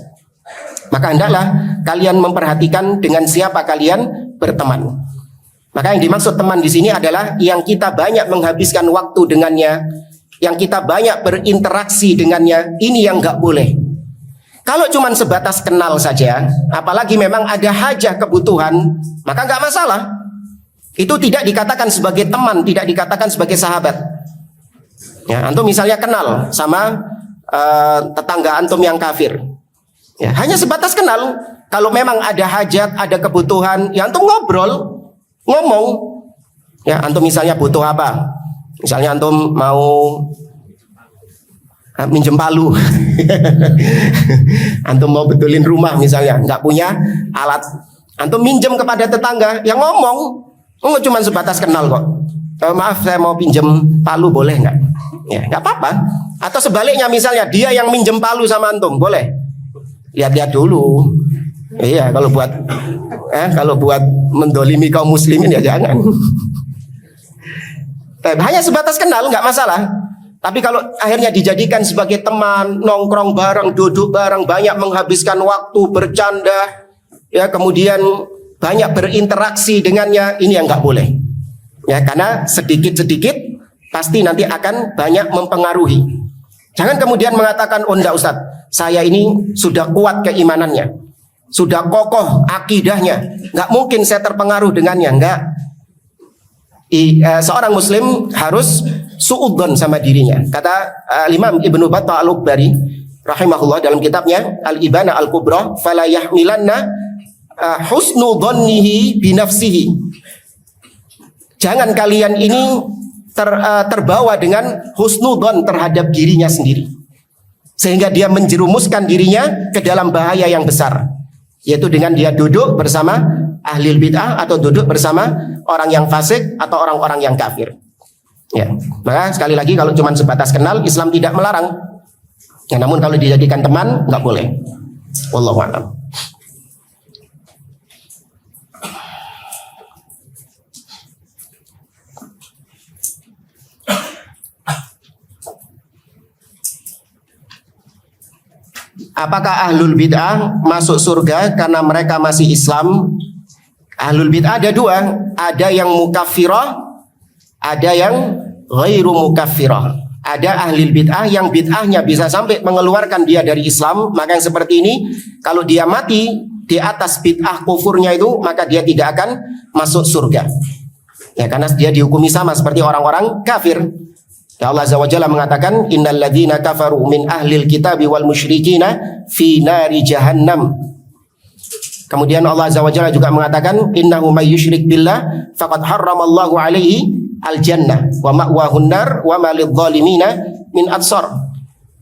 Maka hendaklah kalian memperhatikan dengan siapa kalian berteman. Maka yang dimaksud teman di sini adalah yang kita banyak menghabiskan waktu dengannya, yang kita banyak berinteraksi dengannya. Ini yang nggak boleh. Kalau cuma sebatas kenal saja, apalagi memang ada hajah kebutuhan, maka nggak masalah. Itu tidak dikatakan sebagai teman, tidak dikatakan sebagai sahabat. Ya, antum misalnya kenal sama tetangga antum yang kafir, ya, hanya sebatas kenal. Kalau memang ada hajat, ada kebutuhan, ya antum ngobrol, ngomong. Ya, antum misalnya butuh apa? Misalnya antum mau minjem palu. Antum mau betulin rumah misalnya, nggak punya alat, antum minjem kepada tetangga yang ngomong, cuma sebatas kenal kok. Maaf, saya mau pinjem palu, boleh nggak? Ya, nggak apa-apa. Atau sebaliknya, misalnya dia yang minjem palu sama antum, boleh. Lihat-lihat dulu. Iya, kalau buat mendolimi kaum muslimin ya jangan. Hanya sebatas kenal nggak masalah. Tapi kalau akhirnya dijadikan sebagai teman, nongkrong bareng, duduk bareng, banyak menghabiskan waktu bercanda, ya kemudian banyak berinteraksi dengannya, ini yang nggak boleh. Ya, karena sedikit-sedikit pasti nanti akan banyak mempengaruhi. Jangan kemudian mengatakan, oh enggak Ustaz, saya ini sudah kuat keimanannya, sudah kokoh akidahnya, nggak mungkin saya terpengaruh dengannya. Enggak. Seorang muslim harus suudzon sama dirinya. Kata Imam Ibnu Battah Al-Ukbari rahimahullah dalam kitabnya Al-Ibana Al-Kubra, fala yahmilanna husnu dhannihi binafsihi. Jangan kalian ini terbawa dengan husnudzon terhadap dirinya sendiri, sehingga dia menjerumuskan dirinya ke dalam bahaya yang besar, yaitu dengan dia duduk bersama ahli bid'ah atau duduk bersama orang yang fasik atau orang-orang yang kafir. Ya, maka sekali lagi kalau cuma sebatas kenal, Islam tidak melarang. Ya, namun kalau dijadikan teman nggak boleh. Wallahu a'lam. Apakah ahlul bid'ah masuk surga karena mereka masih Islam? Ahlul bid'ah ada dua, ada yang mukaffirah, ada yang ghairu mukaffirah. Ada ahlul bid'ah yang bid'ahnya bisa sampai mengeluarkan dia dari Islam, maka yang seperti ini kalau dia mati di atas bid'ah kufurnya itu, maka dia tidak akan masuk surga. Ya, karena dia dihukumi sama seperti orang-orang kafir. Ya, Allah Azza wa Jalla mengatakan, innal ladzina kafaru min ahlil kitabi wal musyrikina fi nari jahannam. Kemudian Allah Azza wa Jalla juga mengatakan, innahu may yusyrik billah faqad harramallahu alaihi al-jannah wa ma'wahun nar wa ma lidh-dhalimina min ansar.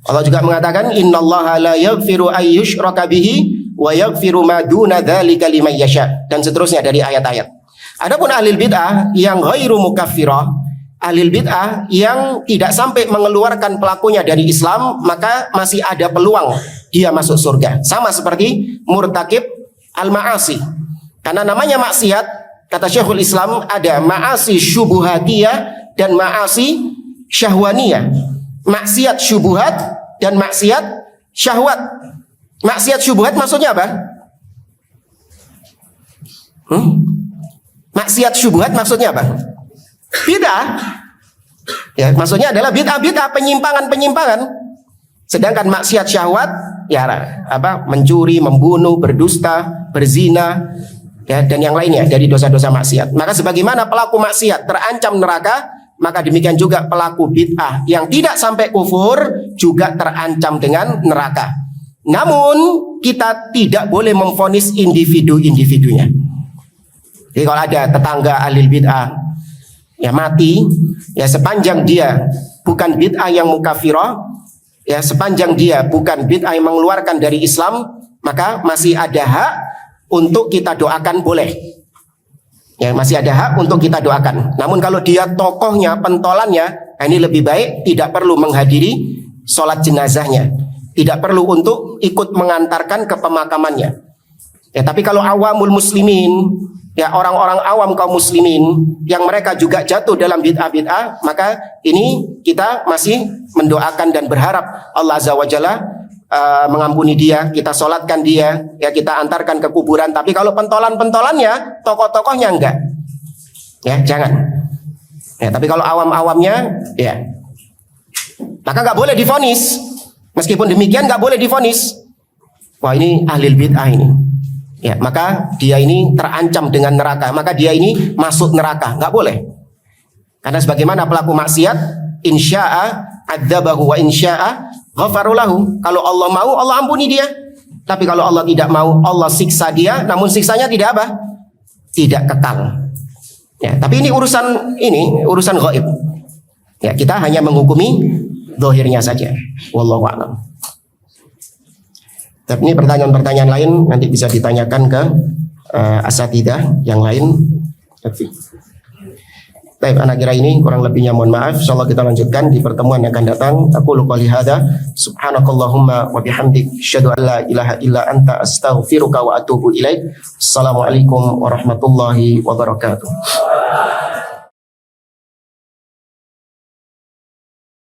Allah juga mengatakan, innallaha la yaghfiru ay yushraka bihi wa yaghfiru ma duna dzalika liman yasha, dan seterusnya dari ayat-ayat. Adapun ahlul bid'ah yang ghairu mukaffirah, ahlul bid'ah yang tidak sampai mengeluarkan pelakunya dari Islam, maka masih ada peluang dia masuk surga. Sama seperti murtakib al-ma'asi. Karena namanya maksiat, kata Syekhul Islam, ada ma'asi syubuhatiyah dan ma'asi syahwaniyah. Maksiat syubuhat dan maksiat syahwat. Maksiat syubuhat maksudnya apa? Maksiat syubuhat maksudnya apa? Bid'ah. Ya, maksudnya adalah bid'ah, penyimpangan. Sedangkan maksiat syahwat, ya apa? Mencuri, membunuh, berdusta, berzina, ya, dan yang lainnya dari dosa-dosa maksiat. Maka sebagaimana pelaku maksiat terancam neraka, maka demikian juga pelaku bid'ah yang tidak sampai kufur juga terancam dengan neraka. Namun kita tidak boleh memvonis individu-individunya. Jadi kalau ada tetangga ahli bid'ah ya mati, ya sepanjang dia bukan bid'ah yang mukafirah, ya sepanjang dia bukan bid'ah yang mengeluarkan dari Islam, maka masih ada hak untuk kita doakan, boleh. Ya, masih ada hak untuk kita doakan. Namun kalau dia tokohnya, pentolannya, ini lebih baik tidak perlu menghadiri sholat jenazahnya, tidak perlu untuk ikut mengantarkan ke pemakamannya. Ya, tapi kalau awamul muslimin, ya orang-orang awam kaum muslimin yang mereka juga jatuh dalam bid'ah-bid'ah, maka ini kita masih mendoakan dan berharap Allah Azza wa Jalla mengampuni dia, kita sholatkan dia, ya kita antarkan ke kuburan. Tapi kalau pentolan-pentolannya, tokoh-tokohnya enggak, ya jangan. Ya, tapi kalau awam-awamnya, ya maka nggak boleh divonis. Meskipun demikian nggak boleh divonis, wah ini ahlul bid'ah ini. Ya, maka dia ini terancam dengan neraka, maka dia ini masuk neraka, nggak boleh. Karena sebagaimana pelaku maksiat, insya'a adzabahu wa insya'a ghafarulahu. Kalau Allah mau, Allah ampuni dia. Tapi kalau Allah tidak mau, Allah siksa dia. Namun siksanya tidak apa? Tidak kekal. Ya, tapi ini urusan gaib. Ya, kita hanya menghukumi zahirnya saja. Wallahu a'lam. Tapi ini pertanyaan-pertanyaan lain nanti bisa ditanyakan ke asatidzah yang lain. Baik, anak kira ini kurang lebihnya mohon maaf. Insyaallah kita lanjutkan di pertemuan yang akan datang. Aqulu qouli hadza subhanakallahumma wa bihamdik asyhadu an la ilaha illa anta astaghfiruka wa atubu ilaik. Assalamualaikum warahmatullahi wabarakatuh.